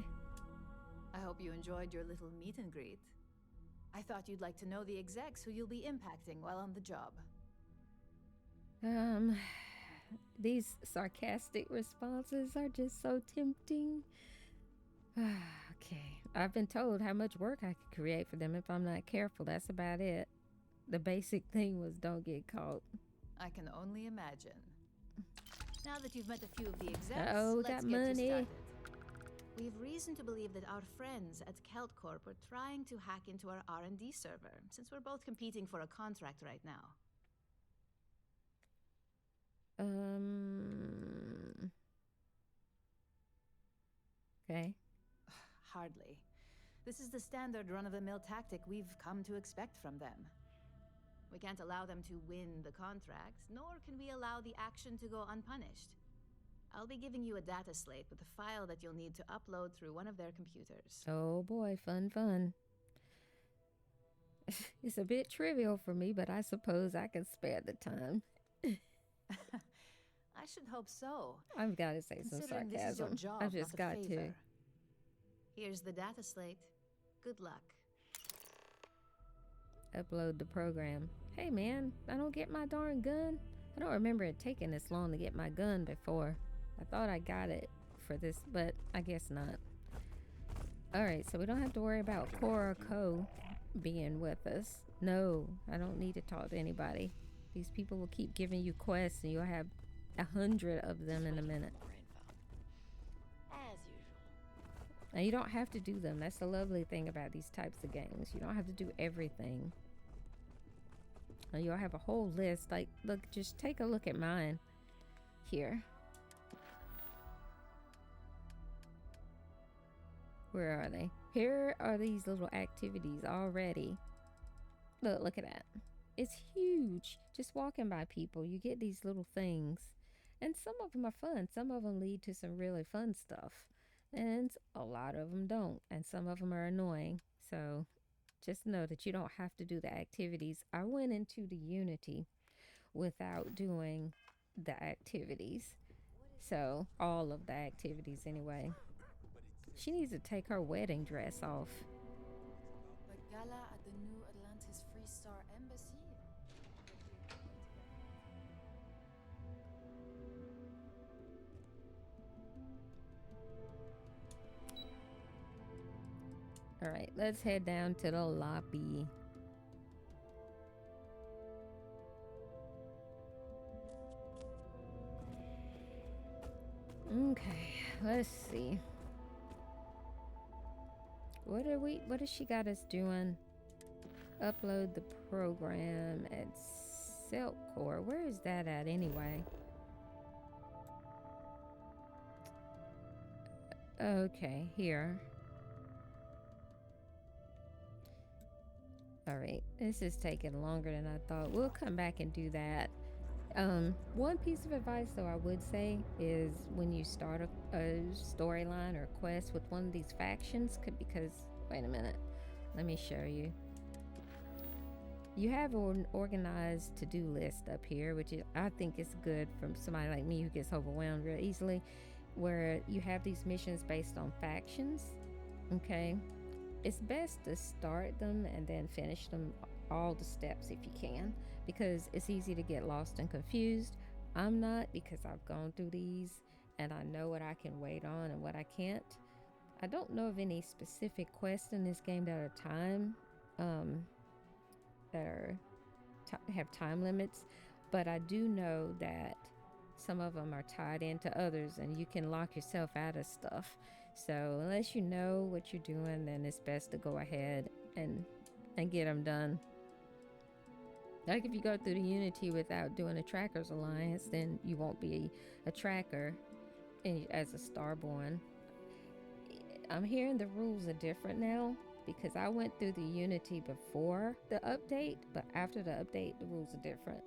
I hope you enjoyed your little meet and greet. I thought you'd like to know the execs who you'll be impacting while on the job. These sarcastic responses are just so tempting. Okay. I've been told how much work I could create for them if I'm not careful. That's about it. The basic thing was don't get caught. I can only imagine. Now that you've met a few of the execs, Uh-oh, let's got get you money. started. We have reason to believe that our friends at KeltCorp are trying to hack into our R&D server, since we're both competing for a contract right now. Okay. Hardly. This is the standard run-of-the-mill tactic we've come to expect from them. We can't allow them to win the contract, nor can we allow the action to go unpunished. I'll be giving you a data slate with a file that you'll need to upload through one of their computers. Oh boy, fun. It's a bit trivial for me, but I suppose I can spare the time. I should hope so. I've got to say some Considering this is your sarcasm. job, I've just not a got to. favor. Here's the data slate. Good luck. Upload the program. Hey man, I don't get my darn gun. I don't remember it taking this long to get my gun before. I thought I got it for this, but I guess not. Alright, so we don't have to worry about Cora Co being with us. No, I don't need to talk to anybody. These people will keep giving you quests and you'll have 100 of them in a minute. As usual. And you don't have to do them. That's the lovely thing about these types of games. You don't have to do everything. And you'll have a whole list. Like, look, just take a look at mine here. Where are they? Here are these little activities already. Look at that. It's huge. Just walking by people, you get these little things. And some of them are fun. Some of them lead to some really fun stuff. And a lot of them don't. And some of them are annoying. So just know that you don't have to do the activities. I went into the Unity without doing the activities. So all of the activities anyway. She needs to take her wedding dress off. A gala at the New Atlantis Free Star Embassy. All right, let's head down to the lobby. Okay, let's see. What has she got us doing? Upload the program at Silkcore. Where is that at anyway? Okay, here. All right, this is taking longer than I thought. We'll come back and do that. One piece of advice though I would say is when you start a storyline or quest with one of these factions, because, wait a minute, let me show you. You have an organized to-do list up here, which I think is good from somebody like me who gets overwhelmed real easily, where you have these missions based on factions, okay? It's best to start them and then finish them, all the steps if you can, because it's easy to get lost and confused. I'm not, because I've gone through these and I know what I can wait on and what I can't. I don't know of any specific quests in this game that are have time limits, but I do know that some of them are tied into others and you can lock yourself out of stuff. So unless you know what you're doing, then it's best to go ahead and get them done. Like if you go through the Unity without doing a Trackers Alliance, then you won't be a tracker as a Starborn. I'm hearing the rules are different now because I went through the Unity before the update, but after the update, the rules are different.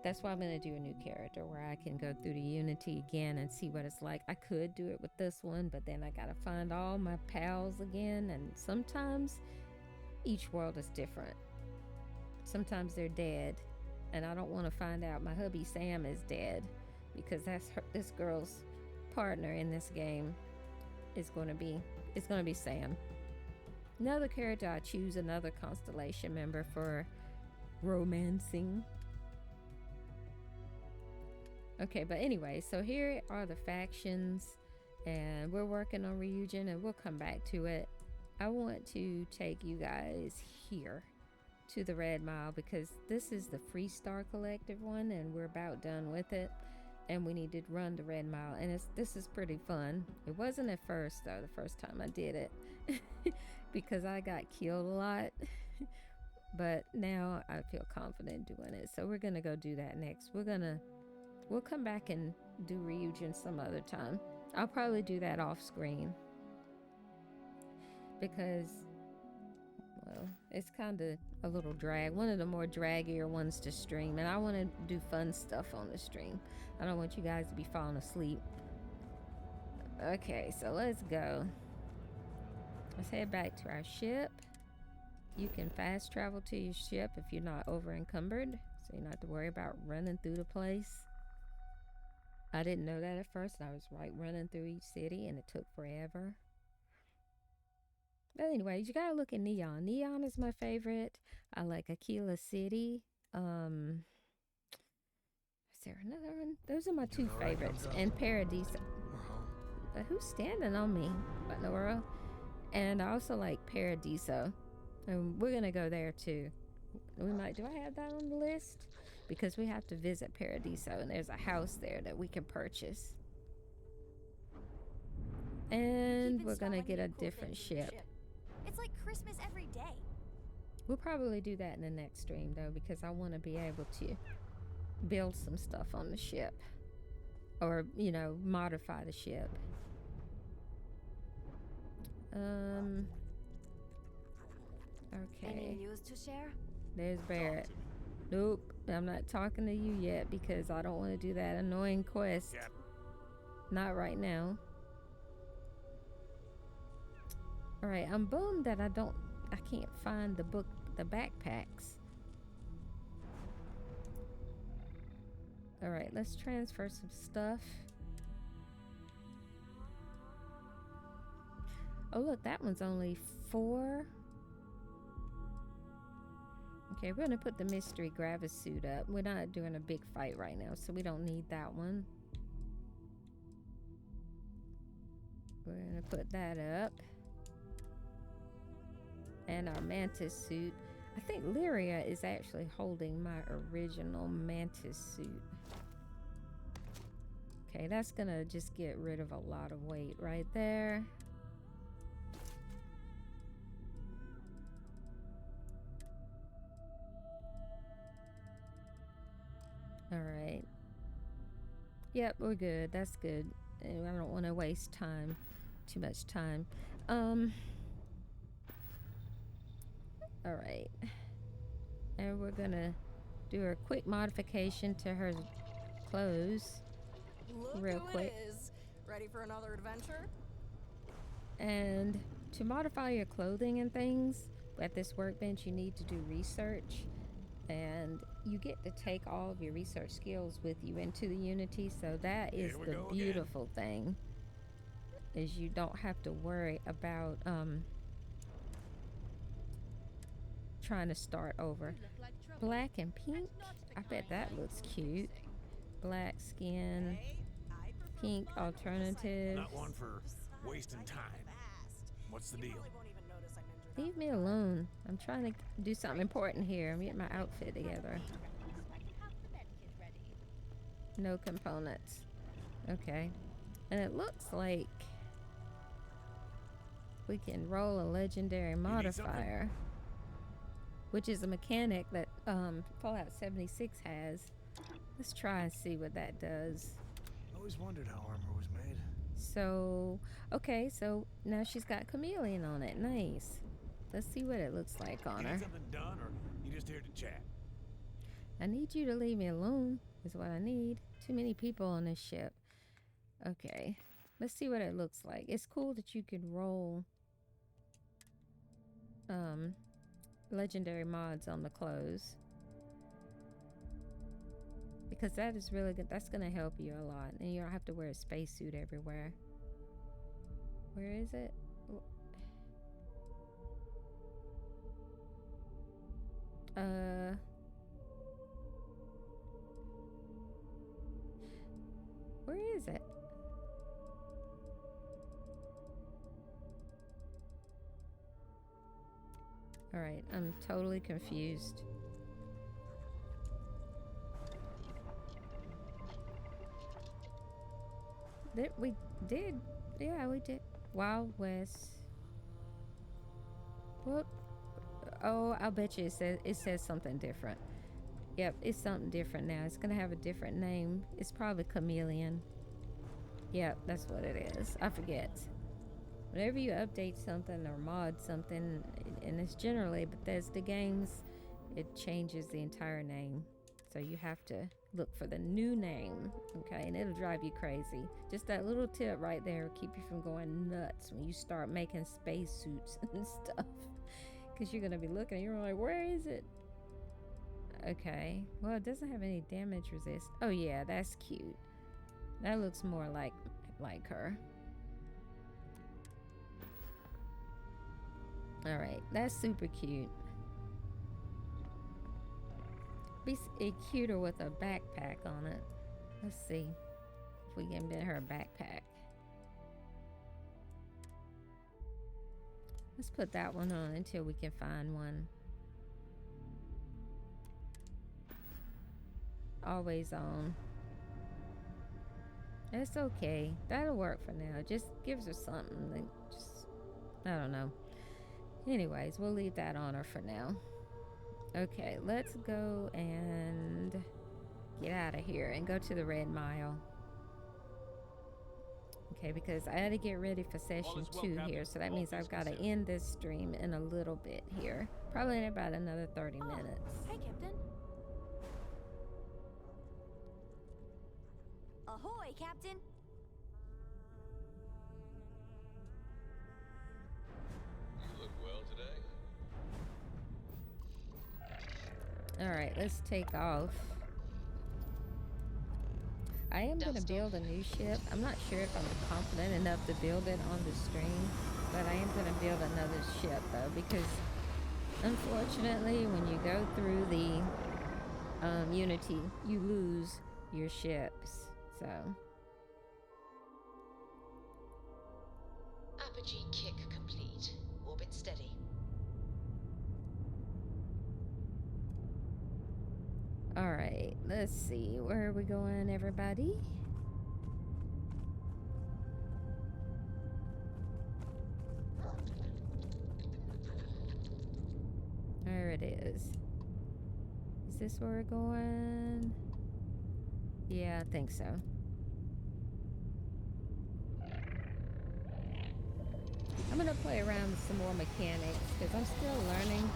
That's why I'm going to do a new character where I can go through the Unity again and see what it's like. I could do it with this one, but then I got to find all my pals again, and sometimes each world is different. Sometimes they're dead, and I don't want to find out my hubby Sam is dead, because that's this girl's partner in this game is going to be Sam. Another character I choose, another constellation member for romancing. Okay, but anyway, so here are the factions, and we're working on Ryujin, and we'll come back to it. I want to take you guys here to the Red Mile because this is the Free Star Collective one, and we're about done with it, and we need to run the Red Mile, and this is pretty fun. It wasn't at first though, the first time I did it because I got killed a lot, but now I feel confident doing it. So we're gonna go do that next. We'll come back and do Ryujin some other time. I'll probably do that off screen because Well, it's kind of a little drag. One of the more draggier ones to stream. And I want to do fun stuff on the stream. I don't want you guys to be falling asleep. Okay, so let's go. Let's head back to our ship. You can fast travel to your ship if you're not over encumbered. So you don't have to worry about running through the place. I didn't know that at first. I was like running through each city and it took forever. But anyways, you gotta look at Neon. Neon is my favorite. I like Aquila City. Is there another one? Those are my two favorites. And Paradiso. Who's standing on me? What in the world? And I also like Paradiso. And we're gonna go there too. We might. Do I have that on the list? Because we have to visit Paradiso, and there's a house there that we can purchase. And we're gonna get a different ship. It's like Christmas every day. We'll probably do that in the next stream though, because I want to be able to build some stuff on the ship, or you know, modify the ship. Okay. Any news to share? There's Barrett. Nope, I'm not talking to you yet because I don't want to do that annoying quest. Yep. Not right now. Alright, I'm bummed that I can't find the backpacks. Alright, let's transfer some stuff. Oh look, that one's only 4. Okay, we're gonna put the mystery Gravis suit up. We're not doing a big fight right now, so we don't need that one. We're gonna put that up. And our mantis suit. I think Lyria is actually holding my original mantis suit. Okay, that's gonna just get rid of a lot of weight right there. Alright. Yep, we're good. That's good. And I don't want to waste time. Too much time. Alright. And we're gonna do a quick modification to her clothes. Look real who quick. it is. Ready for another adventure? And to modify your clothing and things, at this workbench you need to do research. And you get to take all of your research skills with you into the Unity, so that is the beautiful thing, is you don't have to worry about trying to start over. Black and pink, I bet that looks cute. Black skin, pink alternative. Not one for wasting time. What's the deal? Leave me alone. I'm trying to do something important here. I'm getting my outfit together. No components. Okay. And it looks like we can roll a legendary modifier, which is a mechanic that Fallout 76 has. Let's try and see what that does. Always wondered how armor was made. So, okay, so now she's got chameleon on it. Nice. Let's see what it looks like on her. Need something done, or you just here to chat? I need you to leave me alone, is what I need. Too many people on this ship. Okay, let's see what it looks like. It's cool that you can roll legendary mods on the clothes, because that is really good. That's gonna help you a lot, and you don't have to wear a spacesuit everywhere. Where is it? Where is it? All right, I'm totally confused. We did. Yeah, we did. Wild West. What? Oh, I'll bet you it says something different. Yep, it's something different now. It's gonna have a different name. It's probably Chameleon. Yep, that's what it is. I forget. Whenever you update something or mod something, and it's generally Bethesda games, it changes the entire name. So you have to look for the new name, okay? And it'll drive you crazy. Just that little tip right there will keep you from going nuts when you start making spacesuits and stuff. Because you're going to be looking and you're like, where is it? Okay. Well, it doesn't have any damage resist. Oh, yeah, that's cute. That looks more like her. All right, that's super cute. Be cuter with a backpack on it. Let's see if we can get her a backpack. Let's put that one on until we can find one. Always on. It's okay. That'll work for now. Just gives her something. Like just, I don't know. Anyways, we'll leave that on her for now. Okay, let's go and get out of here and go to the Red Mile. Okay, because I had to get ready for session 2 here, so that means I've got to end this stream in a little bit here. Probably in about another 30 minutes. Hey, Captain. Ahoy, Captain. You look well today. Alright, let's take off. I am going to build a new ship. I'm not sure if I'm confident enough to build it on the stream, but I am going to build another ship though, because unfortunately when you go through the Unity, you lose your ships. So Apogee kick complete. Orbit steady. alright, let's see, where are we going, everybody? There it is. Is this where we're going? Yeah, I think so. I'm gonna play around with some more mechanics because I'm still learning,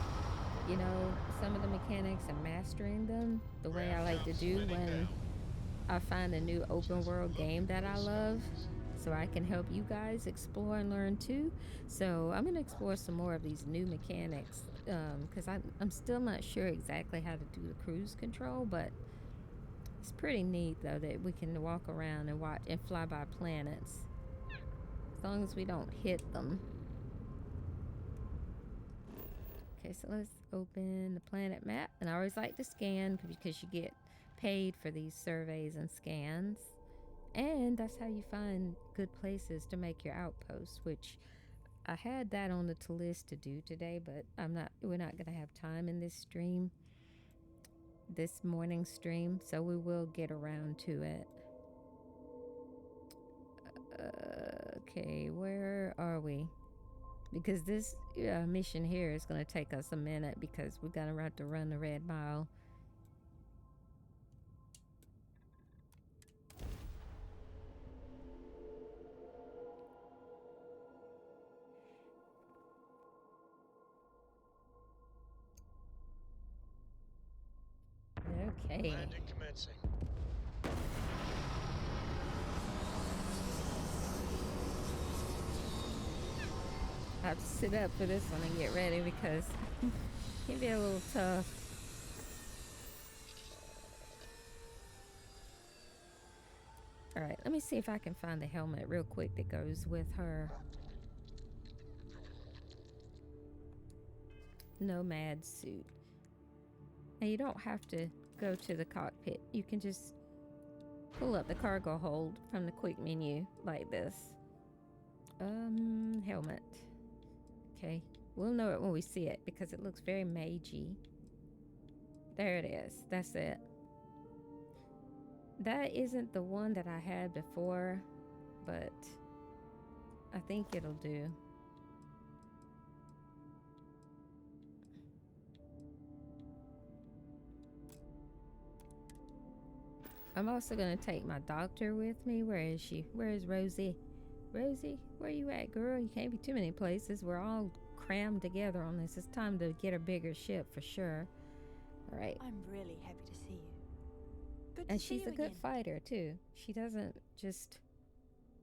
you know, some of the mechanics and mastering them the way I like to do when I find a new open world game that I love, so I can help you guys explore and learn too. So I'm gonna explore some more of these new mechanics because I'm still not sure exactly how to do the cruise control, but it's pretty neat though that we can walk around and watch and fly by planets as long as we don't hit them. Okay, so let's open the planet map, and I always like to scan because you get paid for these surveys and scans, and that's how you find good places to make your outposts, which I had that on the list to do today, but we're not gonna have time in this stream, this morning stream, so we will get around to it. Okay, where are we? Because this mission here is going to take us a minute because we're going to have to run the Red Mile. Okay. Landing commencing. I have to sit up for this one and get ready because it can be a little tough. Alright, let me see if I can find the helmet real quick that goes with her. Nomad suit. Now you don't have to go to the cockpit. You can just pull up the cargo hold from the quick menu like this. Helmet. Okay, we'll know it when we see it because it looks very magey. There it is. That's it. That isn't the one that I had before, but I think it'll do. I'm also going to take my doctor with me. Where is she? Where is Rosie? Rosie, where you at, girl? You can't be too many places. We're all crammed together on this. It's time to get a bigger ship for sure. All right. I'm really happy to see you. Good And to see she's you a good again. fighter too. She doesn't just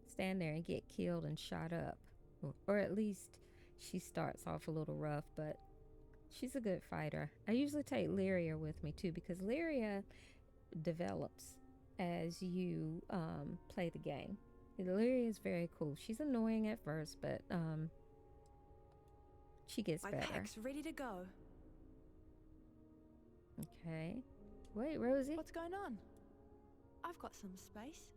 stand there and get killed and shot up. Or at least she starts off a little rough, but she's a good fighter. I usually take Lyria with me too because Lyria develops as you play the game. Lyria is very cool. She's annoying at first, but she gets My better. pack's ready to go. Okay. Wait, Rosie. What's going on? I've got some space.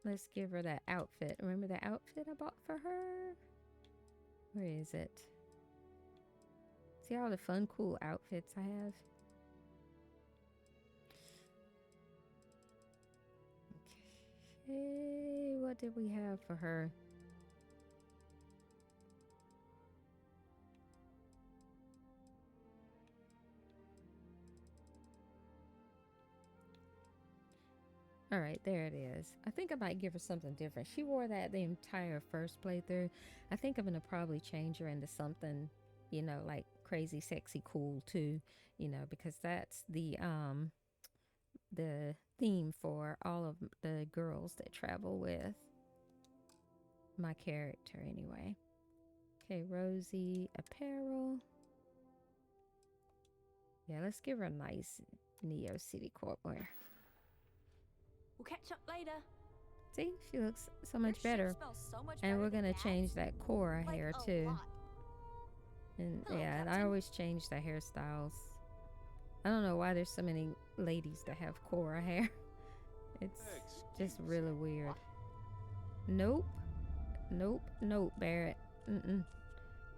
Let's give her that outfit. Remember the outfit I bought for her? Where is it? See all the fun, cool outfits I have? Okay, what did we have for her? All right, there it is. I think I might give her something different. She wore that the entire first playthrough. I think I'm gonna probably change her into something, you know, like crazy, sexy, cool too, you know, because that's the theme for all of the girls that travel with my character anyway. Okay, Rosie apparel. Yeah, let's give her a nice Neo City courtwear. We'll catch up later. See, she looks so much better. And we're gonna change that Cora hair too. And yeah, and I always change the hairstyles. I don't know why there's so many ladies that have Cora hair. It's just really weird. Nope. Nope. Nope, Barrett.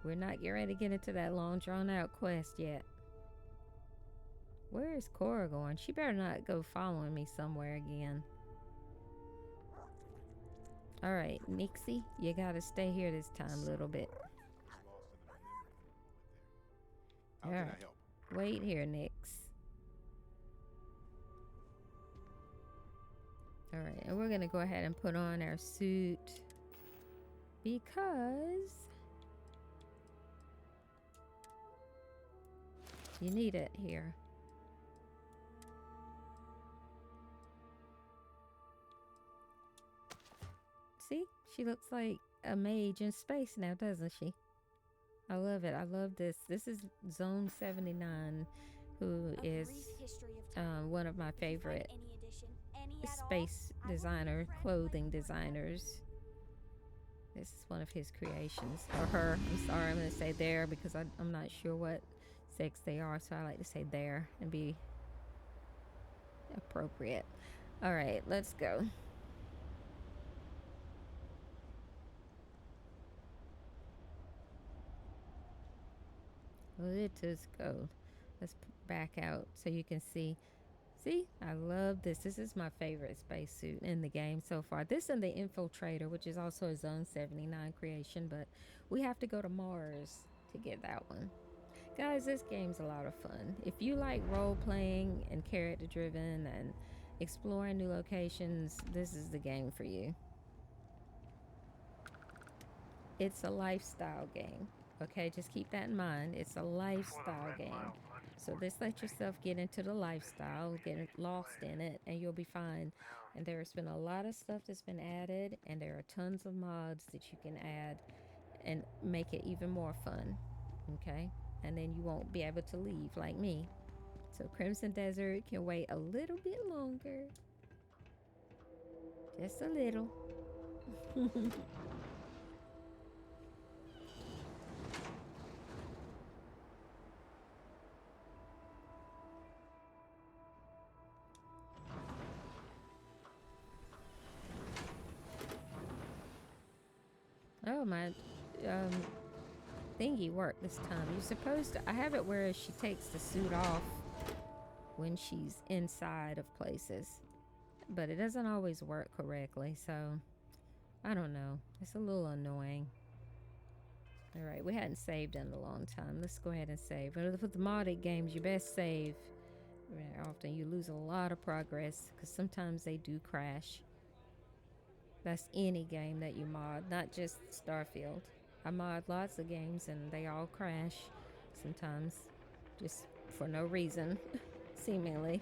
We're not getting ready to get into that long drawn out quest yet. Where is Cora going? She better not go following me somewhere again. Alright, Nixie, you gotta stay here this time a little bit. Alright, wait here, Nix. Alright, and we're gonna go ahead and put on our suit because you need it here. See, she looks like a mage in space now, doesn't she? I love it. I love this. This is Zone 79, who is one of my favorite space designer, clothing designers. This is one of his creations. Or her. I'm sorry, I'm going to say there because I'm not sure what sex they are, so I like to say there and be appropriate. All right, let's go. Let us go. Let's back out so you can see. See, I love this. This is my favorite spacesuit in the game so far. This and the Infiltrator, which is also a Zone 79 creation, but we have to go to Mars to get that one. Guys, this game's a lot of fun. If you like role-playing and character-driven and exploring new locations, this is the game for you. It's a lifestyle game. Okay, just keep that in mind. It's a lifestyle game. So just let yourself get into the lifestyle, get lost in it, and you'll be fine. And there's been a lot of stuff that's been added, and there are tons of mods that you can add and make it even more fun. Okay? And then you won't be able to leave like me. So Crimson Desert can wait a little bit longer. Just a little. Oh, my thingy worked this time. You're supposed to, I have it where she takes the suit off when she's inside of places, but it doesn't always work correctly, so I don't know. It's a little annoying. All right, we hadn't saved in a long time. Let's go ahead and save. But with the modded games, you best save. Very often you lose a lot of progress because sometimes they do crash. That's any game that you mod, not just Starfield. I mod lots of games and they all crash sometimes, just for no reason, seemingly.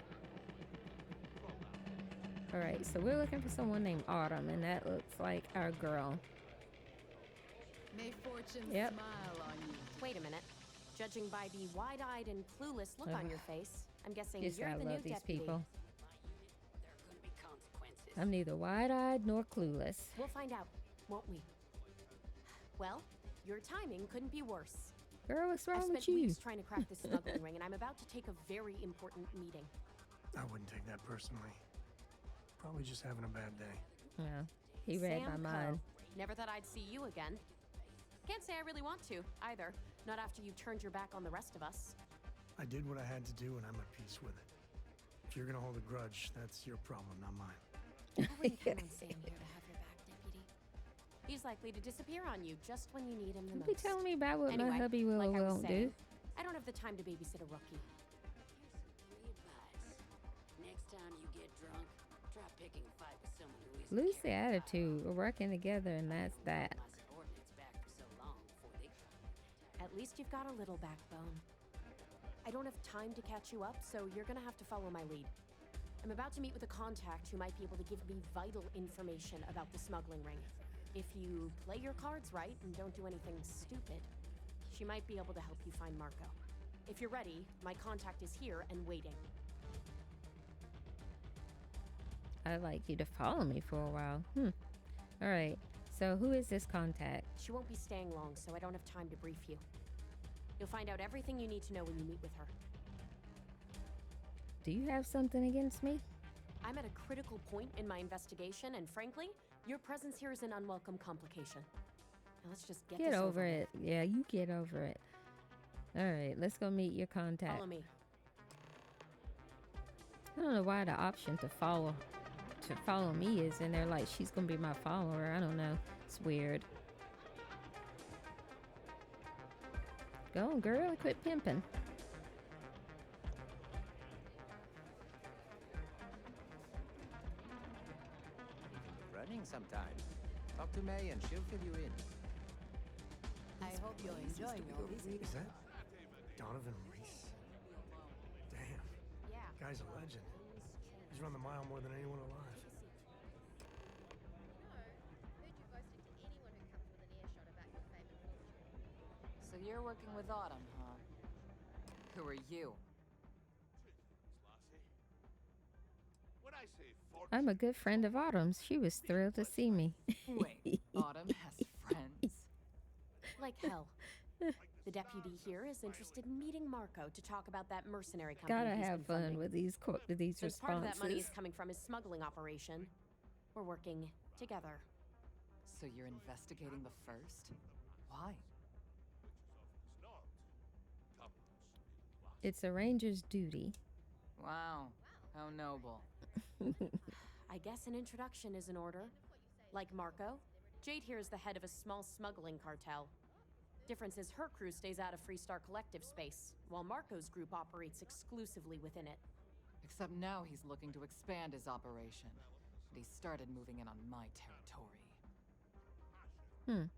Alright, so we're looking for someone named Autumn, and that looks like our girl. May fortune Yep. smile on you. Wait a minute. Judging by the wide-eyed and clueless look on your face, I'm guessing Just you're gotta the new love these deputy. people. I'm neither wide-eyed nor clueless. We'll find out, won't we? Well, your timing couldn't be worse. Girl, what's wrong I've with spent you? weeks trying to crack this smuggling ring, and I'm about to take a very important meeting. I wouldn't take that personally. Probably just having a bad day. Yeah, he read my Sam mind. Coe. Never thought I'd see you again. Can't say I really want to, either. Not after you turned your back on the rest of us. I did what I had to do, and I'm at peace with it. If you're gonna hold a grudge, that's your problem, not mine. I wouldn't count on Sam here to have your back, Deputy. He's likely to disappear on you just when you need him the Don't most. be telling me about what Anyway, my hubby will like or I was won't saying, do. I don't have the time to babysit a rookie. Next time you get drunk, try picking a fight with someone who is Lose the attitude. We're working together, and that's that. At least you've got a little backbone. I don't have time to catch you up, so you're gonna have to follow my lead. I'm about to meet with a contact who might be able to give me vital information about the smuggling ring. If you play your cards right and don't do anything stupid, she might be able to help you find Marco. If you're ready, my contact is here and waiting. I'd like you to follow me for a while. Alright, so who is this contact? She won't be staying long, so I don't have time to brief you. You'll find out everything you need to know when you meet with her. Do you have something against me? I'm at a critical point in my investigation, and frankly, your presence here is an unwelcome complication. Now let's just get Get this over with. it. Yeah, you get over it. Alright, let's go meet your contact. Follow me. I don't know why the option to follow me is in there, like she's gonna be my follower. I don't know. It's weird. Go on, girl, and quit pimping. Running sometime. Talk to May and she'll fill you in. I hope you're enjoying your visit. Is that Donovan Reese? Damn. Yeah. Guy's a legend. He's run the mile more than anyone alive. So you're working with Autumn, huh? Who are you? I'm a good friend of Autumn's. She was thrilled to see me. Wait, Autumn has friends? Like hell. The deputy here is interested in meeting Marco to talk about that mercenary company. Gotta he's have been fun funding. with these Since part of that money is responses. coming from his smuggling operation, we're working together. So you're investigating the first? Why? It's a ranger's duty. Wow, how noble. I guess an introduction is in order. Like Marco, Jade here is the head of a small smuggling cartel. Difference is her crew stays out of Freestar Collective space, while Marco's group operates exclusively within it. Except now he's looking to expand his operation. And he started moving in on my territory.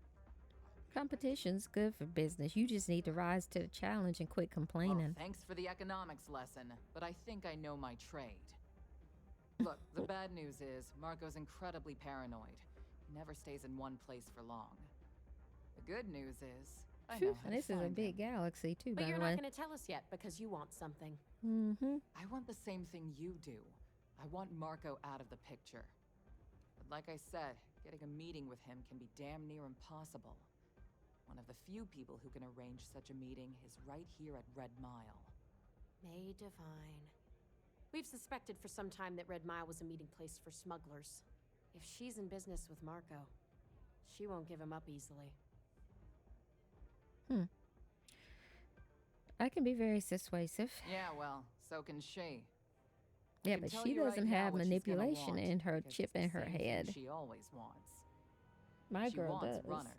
Competition's good for business. You just need to rise to the challenge and quit Well, complaining. thanks for the economics lesson, but I think I know my trade. Look, the bad news is Marco's incredibly paranoid. He never stays in one place for long. The good news is I Phew, know how and to this is a find big him. galaxy too, But by you're the not way. going to tell us yet because you want something. I want the same thing you do. I want Marco out of the picture. But like I said, getting a meeting with him can be damn near impossible. One of the few people who can arrange such a meeting is right here at Red Mile. May divine. We've suspected for some time that Red Mile was a meeting place for smugglers. If she's in business with Marco, she won't give him up easily. I can be very persuasive. Yeah, well, so can she. I Yeah, can but tell she you right doesn't now have what she's gonna manipulation want, in her because chip it's the in her same thing head. She always wants. My she girl wants does. runners.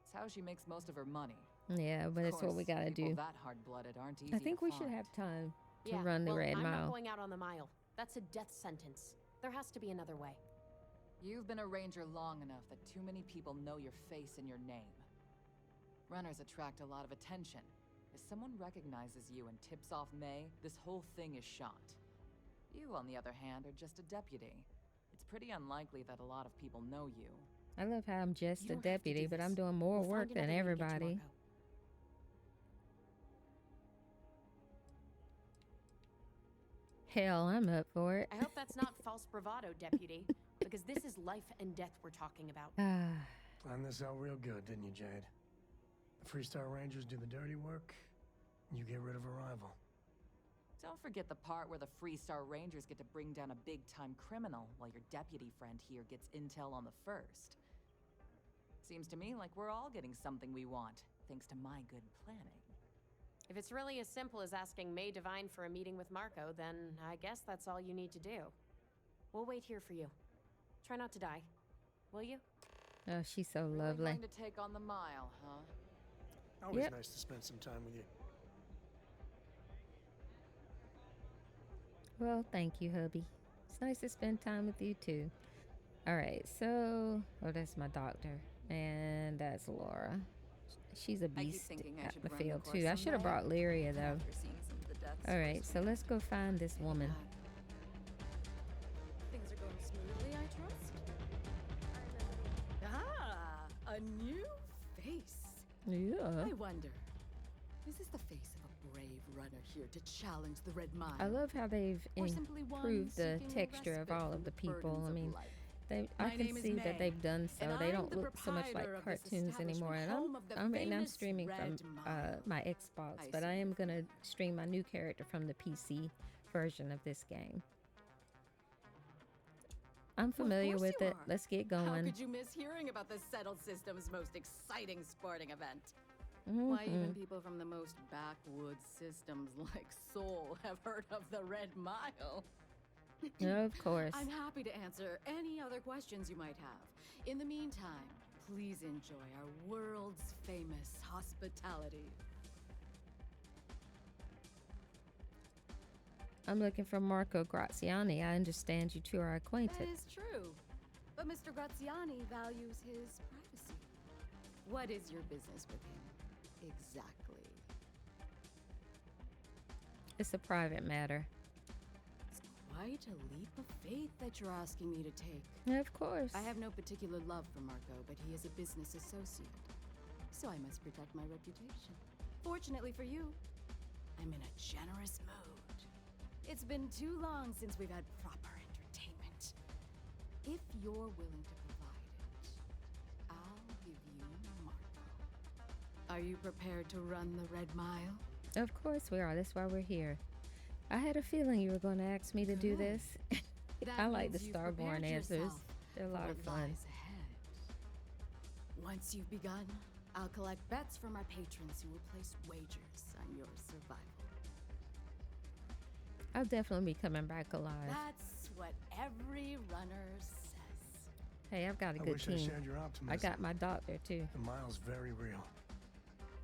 It's how she makes most of her money. Yeah, but Of it's what we course, gotta people do. that hard-blooded aren't easy I think to we should find. have time to Yeah, run the well, Red I'm Mile. not going out on the mile. That's a death sentence. There has to be another way. You've been a ranger long enough that too many people know your face and your name. Runners attract a lot of attention. If someone recognizes you and tips off May, this whole thing is shot. You, on the other hand, are just a deputy. It's pretty unlikely that a lot of people know you. I love how I'm just You a don't have to deputy, do but I'm this. doing more We'll work find than another way to get to everybody. Marco. Hell, I'm up for it. I hope that's not false bravado, deputy, because this is life and death we're talking about. Planned this out real good, didn't you, Jade? The Freestar Rangers do the dirty work, and you get rid of a rival. Don't forget the part where the Freestar Rangers get to bring down a big-time criminal while your deputy friend here gets intel on the first. Seems to me like we're all getting something we want, thanks to my good planning. If it's really as simple as asking May Divine for a meeting with Marco, then I guess that's all you need to do. We'll wait here for you. Try not to die, will you? Oh, she's so Really lovely. going to take on the mile, huh? Always Yep. nice to spend some time with you. Well, thank you, hubby. It's nice to spend time with you too. All right, so that's my doctor, and that's Laura. She's a beast at the field too. I should have brought Lyria though. All right, so let's go find this woman. Things are going smoothly, I trust? Ah, a new face. Yeah. I wonder, is this the face of a brave runner here to challenge the Red Mile? I love how they've Or simply one improved the seeking texture of respite all from of the people. burdens I of mean, life? I My can name is see that May, they've done so. and They I'm don't the look so much like proprietor of this cartoons anymore. And home of the I'm famous streaming from Red Mile. my Xbox, I but I see. am gonna stream my new character from the PC version of this game. I'm familiar course with you it. are. Let's get How going. could you miss hearing about the settled system's most exciting sporting event? Why, even people from the most backwoods systems like Seoul have heard of the Red Mile. Of course. I'm happy to answer any other questions you might have. In the meantime, please enjoy our world's famous hospitality. I'm looking for Marco Graziani. I understand you two are That acquainted. is true. But Mr. Graziani values his privacy. What is your business with him? Exactly. It's a private matter. Quite a leap of faith that you're asking me to take. Yeah, of course. I have no particular love for Marco, but he is a business associate. So I must protect my reputation. Fortunately for you, I'm in a generous mood. It's been too long since we've had proper entertainment. If you're willing to provide it, I'll give you Marco. Are you prepared to run the Red Mile? Of course we are. That's why we're here. I had a feeling you were going to ask me to do this. That I like the means you've Starborn prepared answers. yourself They're a lot for of what fun. lies ahead. Once you've begun, I'll collect bets from our patrons who will place wagers on your survival. I'll definitely be coming back alive. That's what every runner says. Hey, I've got a I good wish I team. shared your optimism. I got my doctor too. The mile's very real.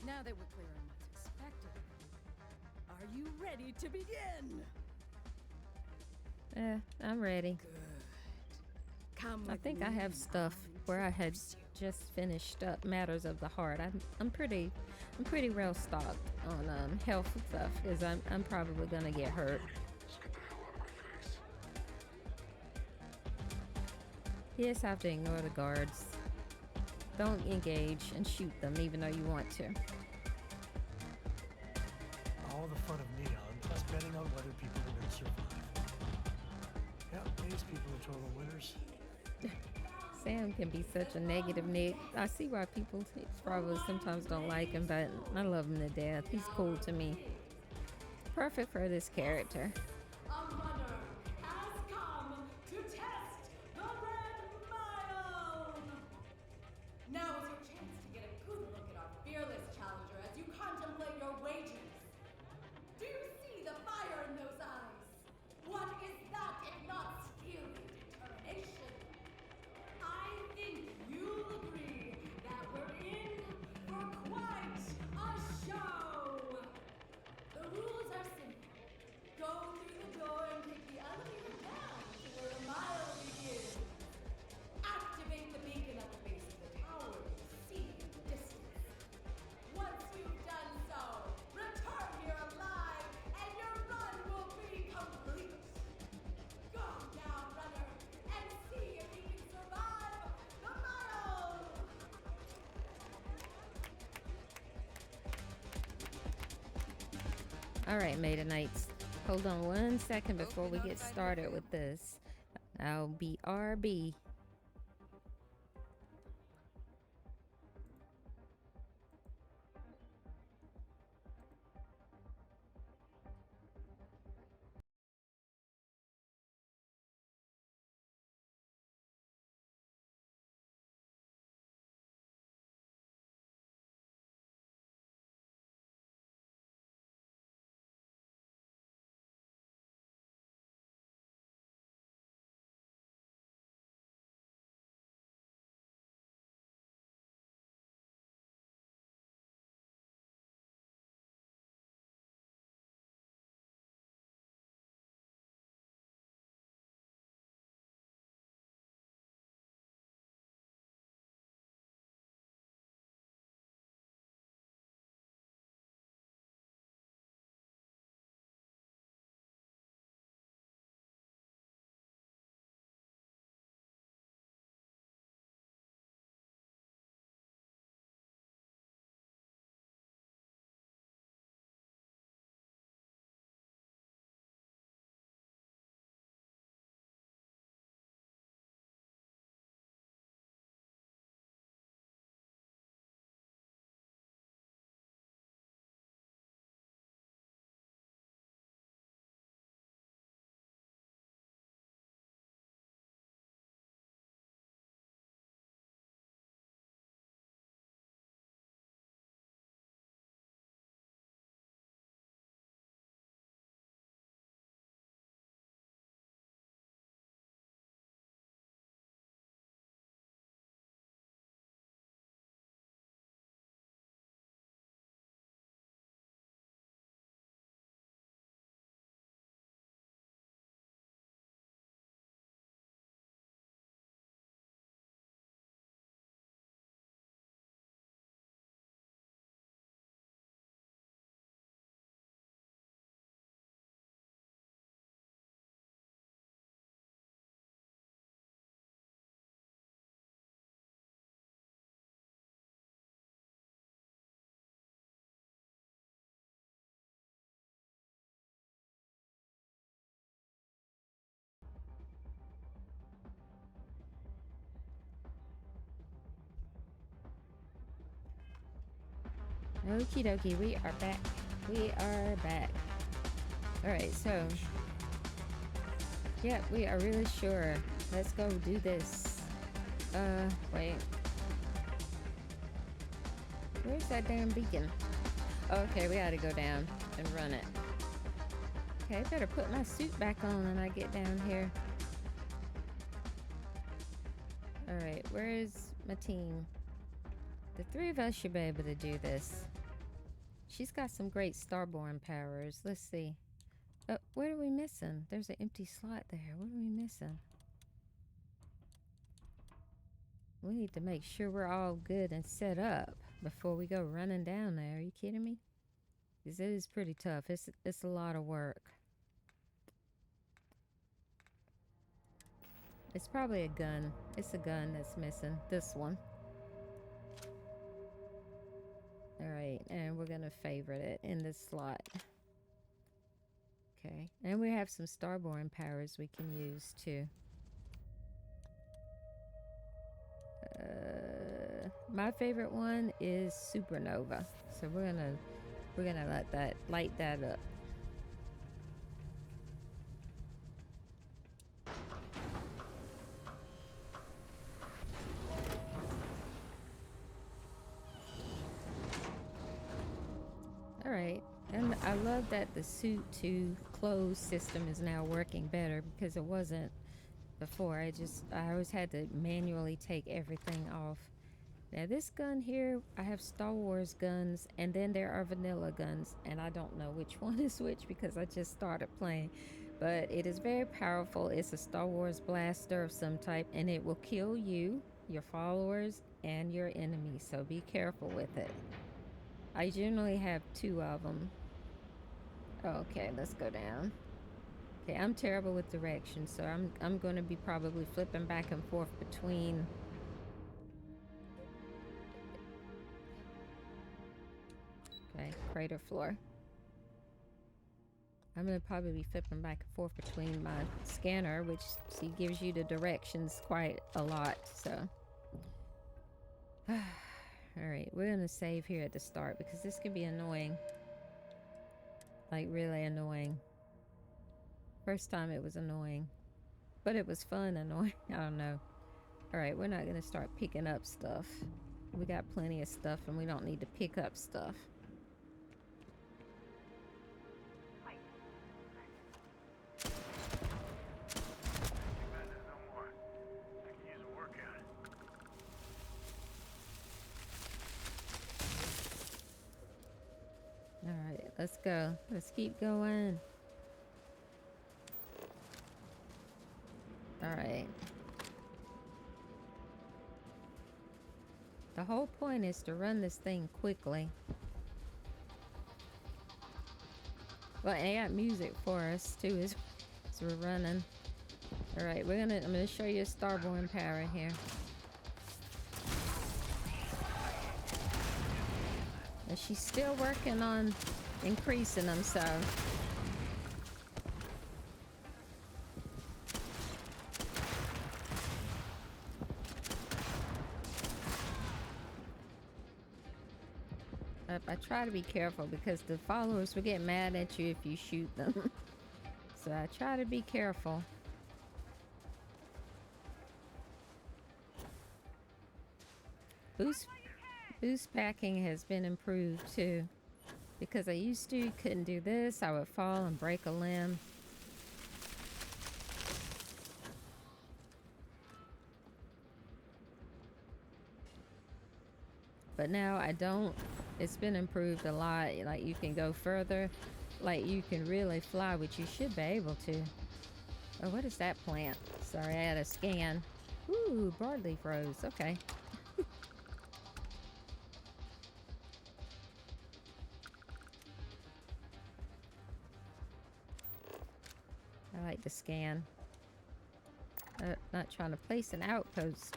Now that we're clear on what's expected of you, are you ready to begin? I'm ready. Come I with think me I have and stuff I'll where I had introduce you. just finished up Matters of the Heart. I'm pretty well stocked on health stuff because I'm probably gonna get hurt. Yes, I have to ignore the guards. Don't engage and shoot them even though you want to. All the fun of Neon, plus betting on whether people are going to survive. Yep, these people are total winners. Sam can be such a negative Nick. I see why people probably sometimes don't like him, but I love him to death. He's cool to me. Perfect for this character. A runner has come to test the Red Mile! Now is your chance to get a good look at our fearless challenger as you contemplate your wagers. Do you see the fire in those eyes? What is that if not skill and determination? I think you'll agree that we're in for quite a show! The rules are simple. Go through Alright, Maidenites. Hold on 1 second before we get started with this. I'll be RB. Okie dokie, we are back. We are back. Alright, so. Yeah, we are really sure. Let's go do this. Wait. Where's that damn beacon? Okay, we gotta go down and run it. Okay, I better put my suit back on when I get down here. Alright, where's my team? The three of us should be able to do this. She's got some great Starborn powers. Let's see. What are we missing? There's an empty slot there. What are we missing? We need to make sure we're all good and set up before we go running down there. Are you kidding me? Because it is pretty tough. It's a lot of work. It's probably a gun. It's a gun that's missing. This one. Alright, and we're gonna favorite it in this slot. Okay, and we have some Starborn powers we can use too. My favorite one is Supernova, so we're gonna light that up. Alright, and I love that the suit to clothes system is now working better because it wasn't before. I always had to manually take everything off. Now this gun here, I have Star Wars guns and then there are vanilla guns and I don't know which one is which because I just started playing. But it is very powerful. It's a Star Wars blaster of some type and it will kill you, your followers, and your enemies. So be careful with it. I generally have 2 of them. Okay, let's go down. Okay, I'm terrible with directions, so I'm going to be probably flipping back and forth between. Okay, crater floor. I'm gonna probably be flipping back and forth between my scanner, which she gives you the directions quite a lot, so. Alright, we're gonna save here at the start because this could be annoying. Like, really annoying. First time it was annoying. But it was fun annoying. I don't know. Alright, we're not gonna start picking up stuff. We got plenty of stuff and we don't need to pick up stuff. Alright, let's go. Let's keep going. Alright. The whole point is to run this thing quickly. Well, they got music for us too as we're running. Alright, I'm gonna show you a Starborn power here. And she's still working on increasing them, so. I try to be careful because the followers will get mad at you if you shoot them. So I try to be careful. Boost packing has been improved too. Because I used to couldn't do this. I would fall and break a limb. But now I don't. It's been improved a lot. Like, you can go further. Like, you can really fly, which you should be able to. Oh, what is that plant? Sorry, I had a scan. Ooh, broadleaf rose. Okay. I like to scan. Not trying to place an outpost.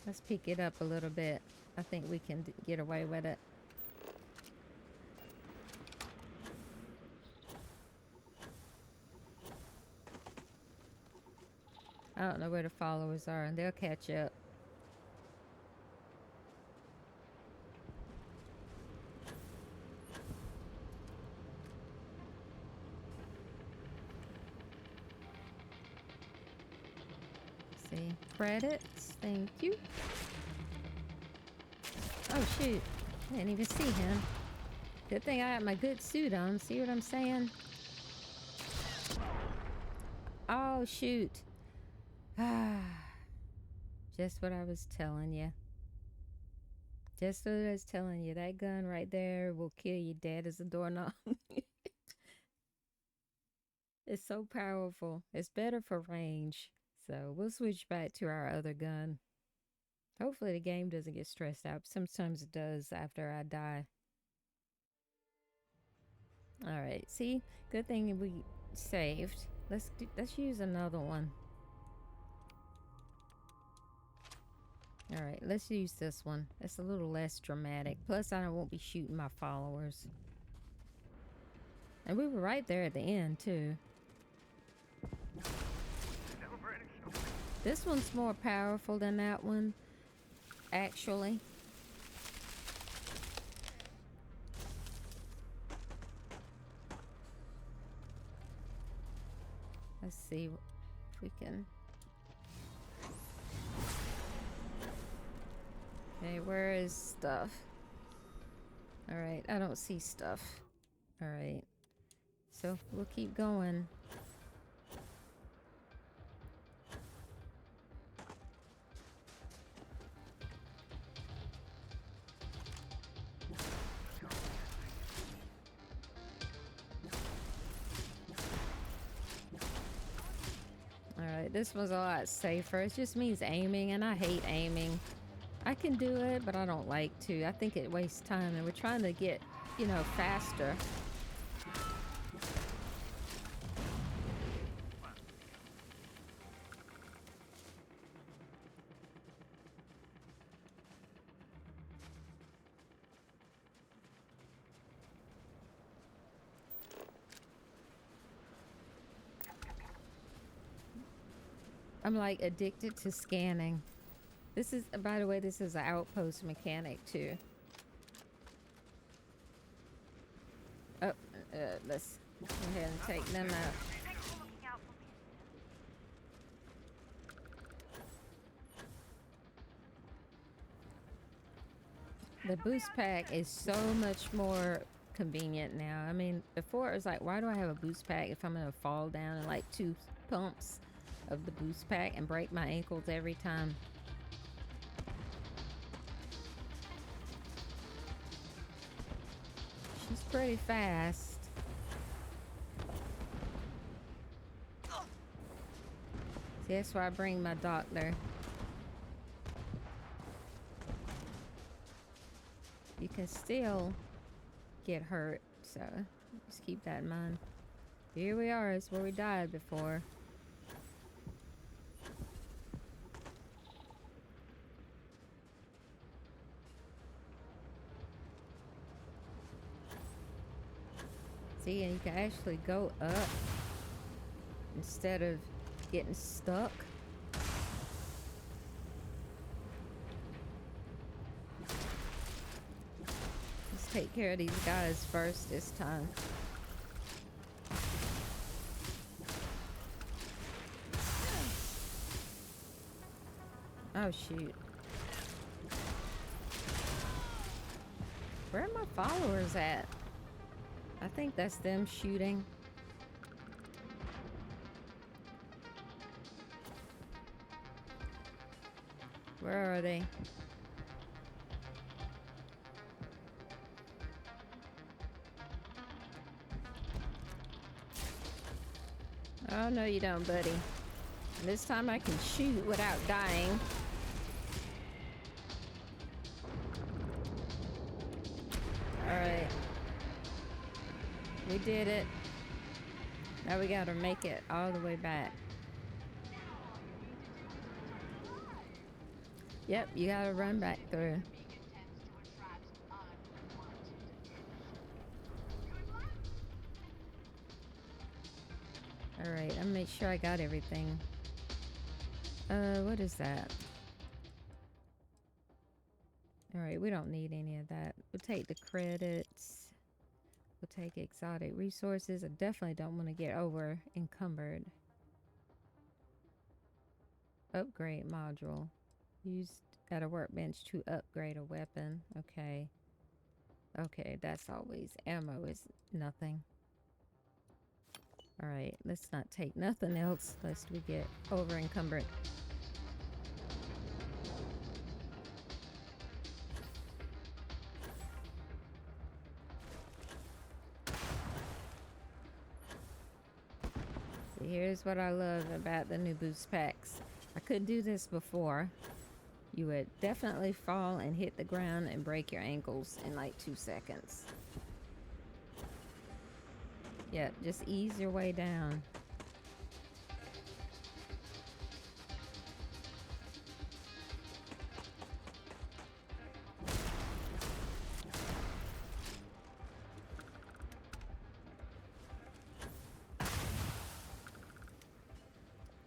Let's pick it up a little bit. I think we can get away with it. I don't know where the followers are, and they'll catch up. See, credits, thank you. Oh shoot, I didn't even see him. Good thing I got my good suit on, see what I'm saying? Oh shoot. Just what I was telling you. Just what I was telling you, that gun right there will kill you dead as a doorknob. It's so powerful. It's better for range. So we'll switch back to our other gun. Hopefully the game doesn't get stressed out. Sometimes it does after I die. Alright, see? Good thing we saved. Let's use another one. Alright, let's use this one. It's a little less dramatic. Plus I won't be shooting my followers. And we were right there at the end too. This one's more powerful than that one, actually. Let's see if we can. Okay, where is stuff? Alright, I don't see stuff. Alright. So we'll keep going. Alright, this was a lot safer. It just means aiming, and I hate aiming. I can do it, but I don't like to. I think it wastes time, and we're trying to get, you know, faster. I'm like addicted to scanning. This is, by the way, this is an outpost mechanic too. Oh, let's go ahead and take them out. The boost pack is so much more convenient now. I mean, before it was like, why do I have a boost pack if I'm gonna fall down in like 2 pumps of the boost pack and break my ankles every time? She's pretty fast. See, that's why I bring my doctor. You can still get hurt, so just keep that in mind. Here we are, it's where we died before. See, and you can actually go up instead of getting stuck. Let's take care of these guys first this time. Oh shoot. Where are my followers at? I think that's them shooting. Where are they? Oh, no you don't, buddy. This time I can shoot without dying. Alright. We did it. Now we gotta make it all the way back. Yep, you gotta run back through. Alright, I'm gonna make sure I got everything. What is that? Alright, we don't need any of that. We'll take the credits. We'll take exotic resources. I definitely don't want to get over encumbered. Upgrade module. Used at a workbench to upgrade a weapon. Okay. Okay, that's always ammo is nothing. Alright, let's not take nothing else lest we get over encumbered. See, here's what I love about the new boost packs. I couldn't do this before. You would definitely fall and hit the ground and break your ankles in like 2 seconds. Yeah, just ease your way down.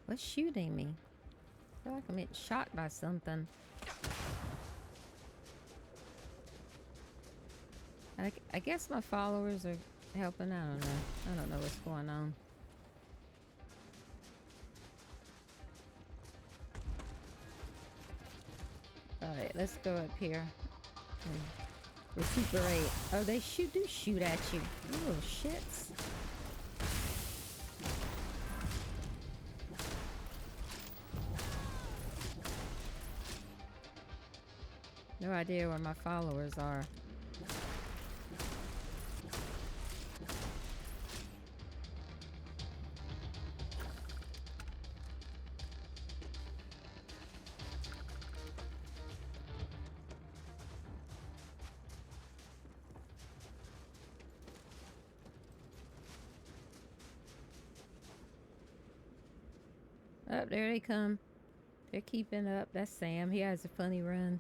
What's shooting me? I feel like I'm getting shot by something. I guess my followers are helping. I don't know. I don't know what's going on. Alright, let's go up here and recuperate. Oh, they do shoot at you. You little shits. No idea where my followers are. Oh, there they come. They're keeping up. That's Sam. He has a funny run.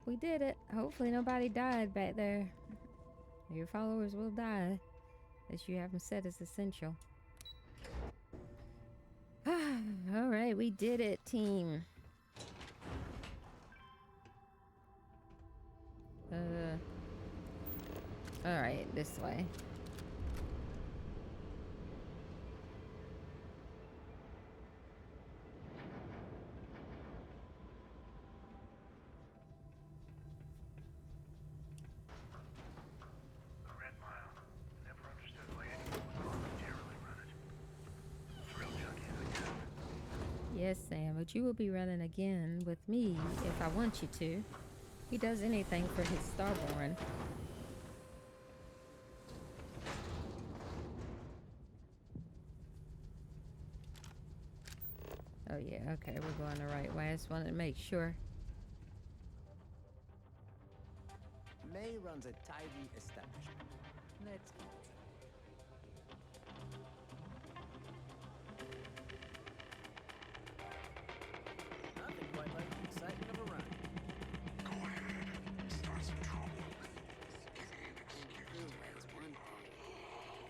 We did it. Hopefully nobody died back there. Your followers will die, as you have them set as essential. All right, we did it, team. All right, this way. Yes, Sam, but you will be running again with me if I want you to. He does anything for his Starborn. Oh yeah, okay, we're going the right way. I just wanted to make sure. May runs a tidy establishment. Let's keep it. Nothing quite like the excitement of a run. Go ahead. Start some trouble. Give me an excuse. That's one thing.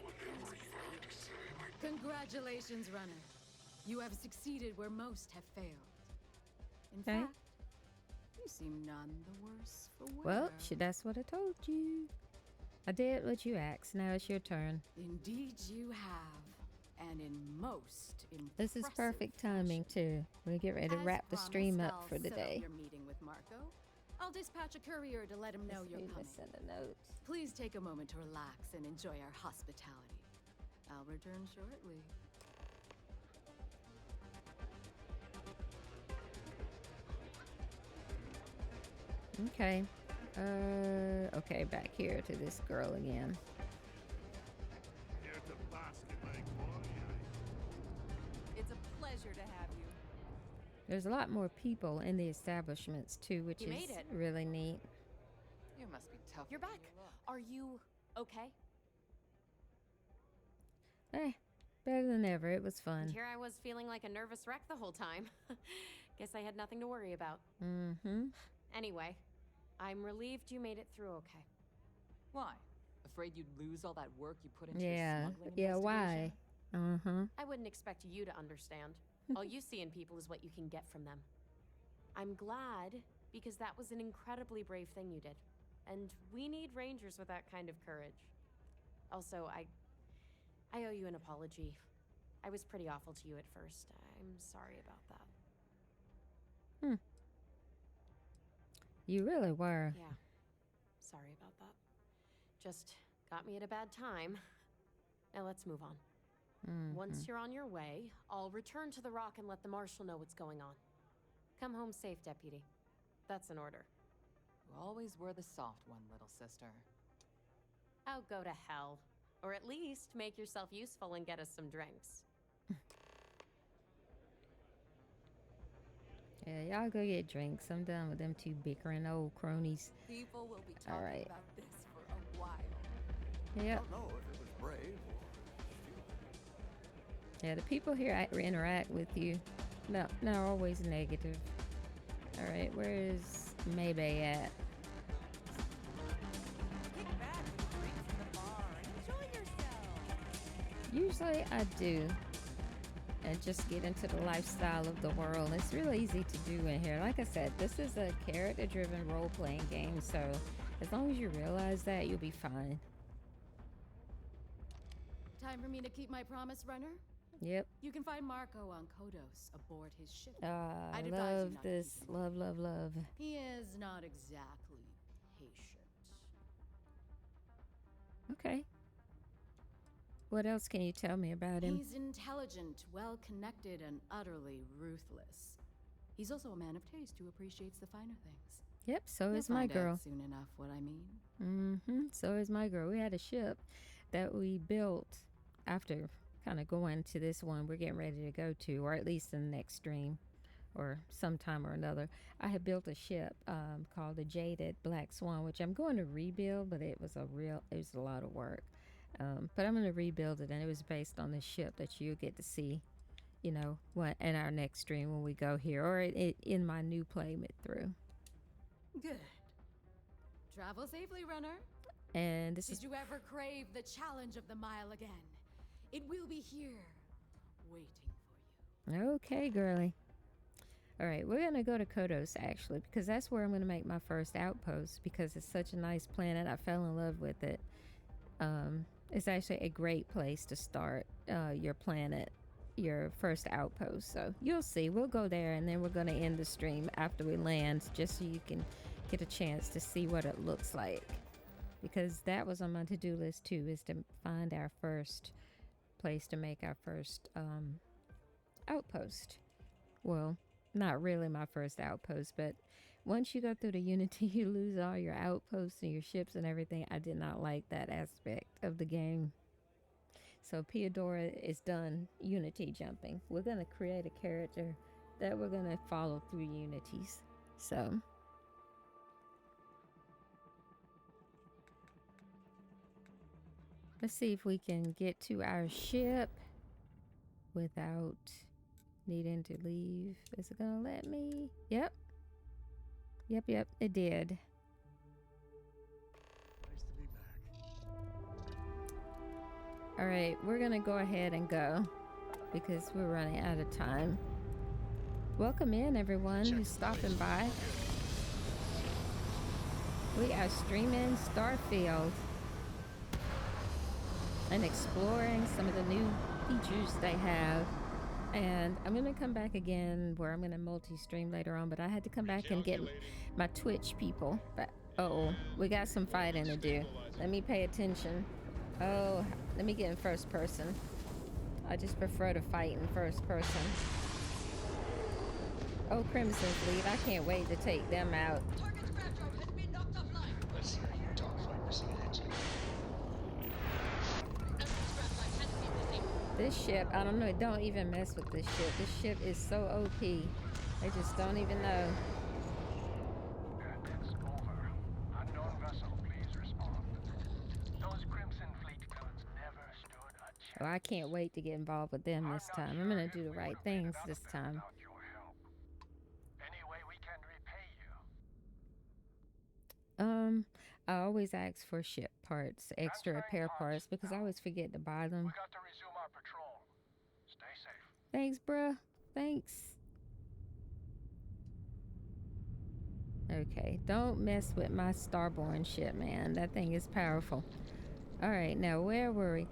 Whatever you have to say, Congratulations, runner. You have succeeded where most have failed. In Okay. fact, you seem none the worse for wear. Well, that's what I told you. I did what you asked. Now it's your turn. Indeed you have. And in most impressive This is perfect timing too. We get ready to As wrap the stream promised, up I'll for the set up day. your meeting with Marco. I'll dispatch a courier to let him know you're coming. Send a note. Please take a moment to relax and enjoy our hospitality. I'll return shortly. Okay. Okay, back here to this girl again. It's a pleasure to have you. There's a lot more people in the establishments too, which You is made it. really neat. You must be tough. You're back. Are you okay? Better than ever. It was And fun. here I was feeling like a nervous wreck the whole time. Guess I had nothing to worry about. Mm-hmm. Anyway, I'm relieved you made it through okay. Why? Afraid you'd lose all that work you put into Yeah. your smuggling Yeah, investigation? why? Uh-huh. I wouldn't expect you to understand. All you see in people is what you can get from them. I'm glad, because that was an incredibly brave thing you did. And we need rangers with that kind of courage. Also, I owe you an apology. I was pretty awful to you at first. I'm sorry about that. You really were. Yeah. Sorry about that. Just got me at a bad time. Now let's move on. Once you're on your way, I'll return to the rock and let the marshal know what's going on. Come home safe, Deputy. That's an order. You always were the soft one, little sister. Oh, go to hell. Or at least make yourself useful and get us some drinks. Yeah, y'all go get drinks. I'm done with them two bickering old cronies. People will be All right. about this for a while. Yep. I don't know if it was brave or Yeah, the people here interact with you. No, not always negative. All right, where is Maybe at? Kick back, drink from the bar, and enjoy yourself. Usually I do. And just get into the lifestyle of the world. It's really easy to do in here. Like I said, this is a character-driven role-playing game, so as long as you realize that, you'll be fine. Time for me to keep my promise, runner? Yep. You can find Marco on Kodos aboard his ship. I I'd advise you love not to this. keep him. Love, love, love. He is not exactly patient. Okay. What else can you tell me about him? He's intelligent, well-connected, and utterly ruthless. He's also a man of taste who appreciates the finer things. Yep, so You'll is my find out girl. soon enough what I mean. Mm-hmm. So is my girl. We had a ship that we built after kind of going to this one we're getting ready to go to, or at least in the next stream or sometime or another. I had built a ship called the Jaded Black Swan, which I'm going to rebuild, but it was a lot of work. But I'm going to rebuild it, and it was based on this ship that you'll get to see, you know, in our next stream when we go here, or in my new play through. Good. Travel safely, runner. And this Did is you ever crave the challenge of the mile again? It will be here, waiting Okay, girly. All right, we're going to go to Kodos, actually, because that's where I'm going to make my first outpost, because it's such a nice planet. I fell in love with it. It's actually a great place to start your planet, your first outpost. So you'll see. We'll go there, and then we're going to end the stream after we land, just so you can get a chance to see what it looks like. Because that was on my to-do list, too, is to find our first place to make our first outpost. Well, not really my first outpost, but once you go through the Unity, you lose all your outposts and your ships and everything. I did not like that aspect of the game. So Piadora is done Unity jumping. We're going to create a character that we're going to follow through Unities. So let's see if we can get to our ship without needing to leave. Is it gonna let me? Yep, it did. Nice to be back. All right, we're gonna go ahead and go because we're running out of time. Welcome in, everyone who's stopping by. We are streaming Starfield and exploring some of the new features they have. And I'm going to come back again where I'm going to multi-stream later on, but I had to come back and get my Twitch people. But, uh-oh, we got some fighting to do. Let me pay attention. Oh, let me get in first person. I just prefer to fight in first person. Oh, Crimson Fleet, I can't wait to take them out. Let's hear you dogfight missing in action. This ship, I don't know, don't even mess with this ship. This ship is so OP. They just don't even know. It's over. Unknown vessel, please respond. Those Crimson Fleet goons never stood a chance. Oh, I can't wait to get involved with them this time. I'm gonna do the right things this time. Any way we can repay you? I always ask for ship parts, extra repair parts, because I always forget to buy them. We got to resume our patrol. Stay safe. Thanks, bruh. Thanks. Okay, don't mess with my Starborn ship, man. That thing is powerful. All right, now where were we?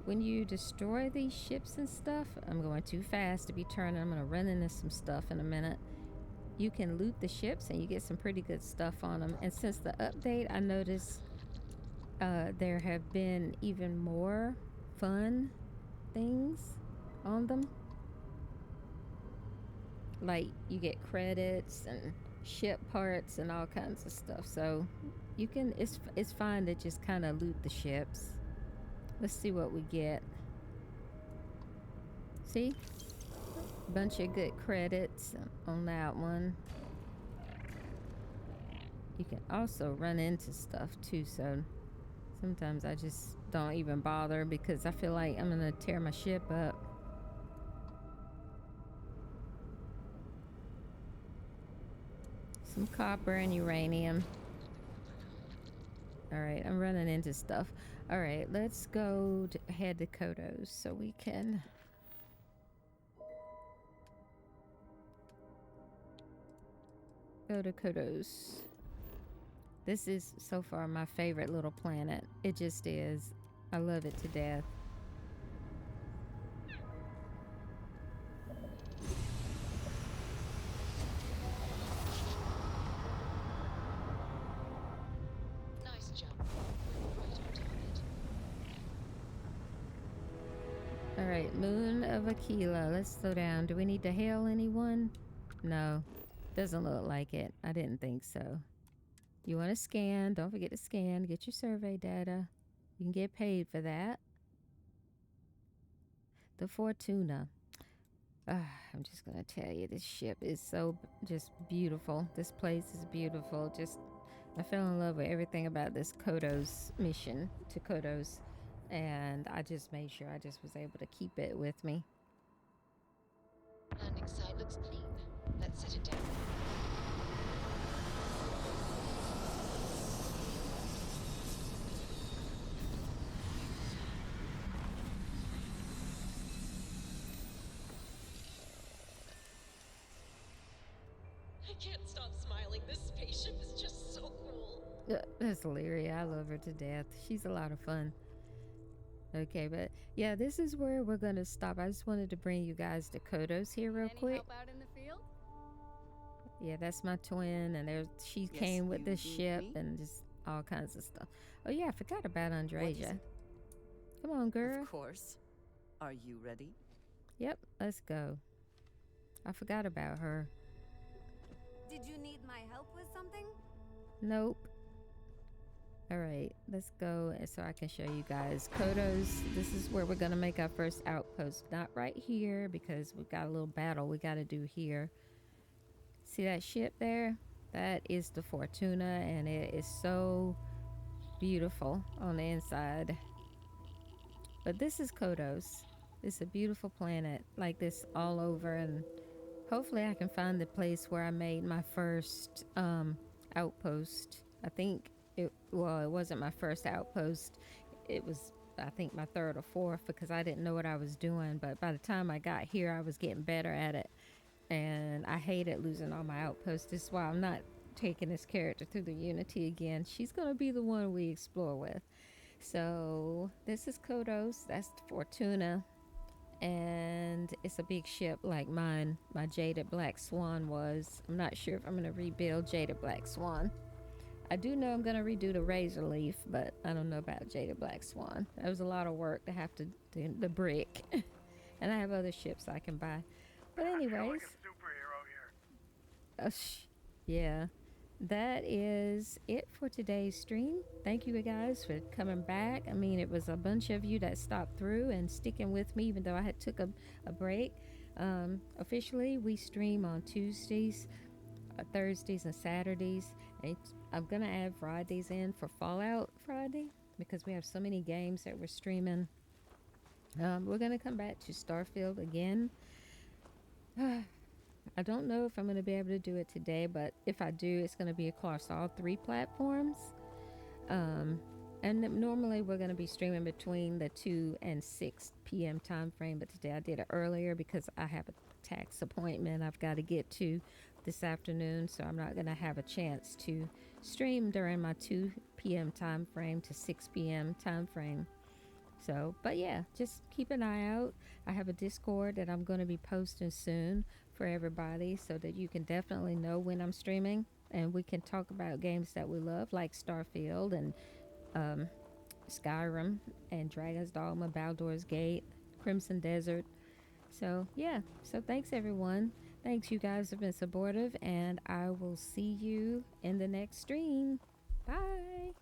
When you destroy these ships and stuff, I'm going too fast to be turning. I'm gonna run into some stuff in a minute. You can loot the ships and you get some pretty good stuff on them. And since the update, I noticed there have been even more fun things on them. Like you get credits and ship parts and all kinds of stuff. So you can, it's fine to just kind of loot the ships. Let's see what we get. See? Bunch of good credits on that one. You can also run into stuff too, so sometimes I just don't even bother because I feel like I'm gonna tear my ship up. Some copper and uranium. Alright, I'm running into stuff. Alright, let's go head to Kodos so we can go to Kodos. This is so far my favorite little planet. It just is. I love it to death. Nice jump. Right on target. Alright, Moon of Aquila. Let's slow down. Do we need to hail anyone? No. Doesn't look like it. I didn't think so. You want to scan. Don't forget to scan. Get your survey data. You can get paid for that. The Fortuna. I'm just going to tell you, this ship is so just beautiful. This place is beautiful. I fell in love with everything about this Kodos mission to Kodos. And I just made sure I just was able to keep it with me. Landing site looks clean. Let's set it down. I can't stop smiling. This spaceship is just so cool. That's Lyria. I love her to death. She's a lot of fun. Okay, but yeah, this is where we're gonna stop. I just wanted to bring you guys to Kodos here real quick. Help out in the field? Yeah, that's my twin, and she came with the ship and just all kinds of stuff. Oh yeah, I forgot about Andreja. Come on, girl. Of course. Are you ready? Yep, let's go. I forgot about her. Did you need my help with something? Nope. All right, let's go so I can show you guys Kodos. This is where we're gonna make our first outpost. Not right here because we've got a little battle we gotta do here. See that ship there? That is the Fortuna, and it is so beautiful on the inside. But this is Kodos. It's a beautiful planet like this all over, and hopefully I can find the place where I made my first outpost. I think it wasn't my first outpost. It was, I think, my third or fourth, because I didn't know what I was doing. But by the time I got here, I was getting better at it. And I hated losing all my outposts. This is why I'm not taking this character through the Unity again. She's going to be the one we explore with. So this is Kodos. That's the Fortuna. And it's a big ship like my Jaded Black Swan was. I'm not sure if I'm going to rebuild Jaded Black Swan. I do know I'm going to redo the Razor Leaf, but I don't know about Jaded Black Swan. That was a lot of work to have to do the brick. And I have other ships I can buy. But anyways, yeah, that is it for today's stream. Thank you guys for coming back. I mean, it was a bunch of you that stopped through and sticking with me, even though I had took a break. Officially, we stream on Tuesdays, Thursdays, and Saturdays. And I'm gonna add Fridays in for Fallout Friday because we have so many games that we're streaming. We're gonna come back to Starfield again. I don't know if I'm going to be able to do it today, but if I do, it's going to be across all 3 platforms. And normally we're going to be streaming between the 2 and 6 p.m. time frame, but today I did it earlier because I have a tax appointment I've got to get to this afternoon, so I'm not going to have a chance to stream during my 2 p.m. time frame to 6 p.m. time frame. So, but yeah, just keep an eye out. I have a Discord that I'm going to be posting soon for everybody so that you can definitely know when I'm streaming, and we can talk about games that we love like Starfield and Skyrim and Dragon's Dogma, Baldur's Gate, Crimson Desert. So yeah, so thanks everyone. Thanks, you guys have been supportive, and I will see you in the next stream. Bye.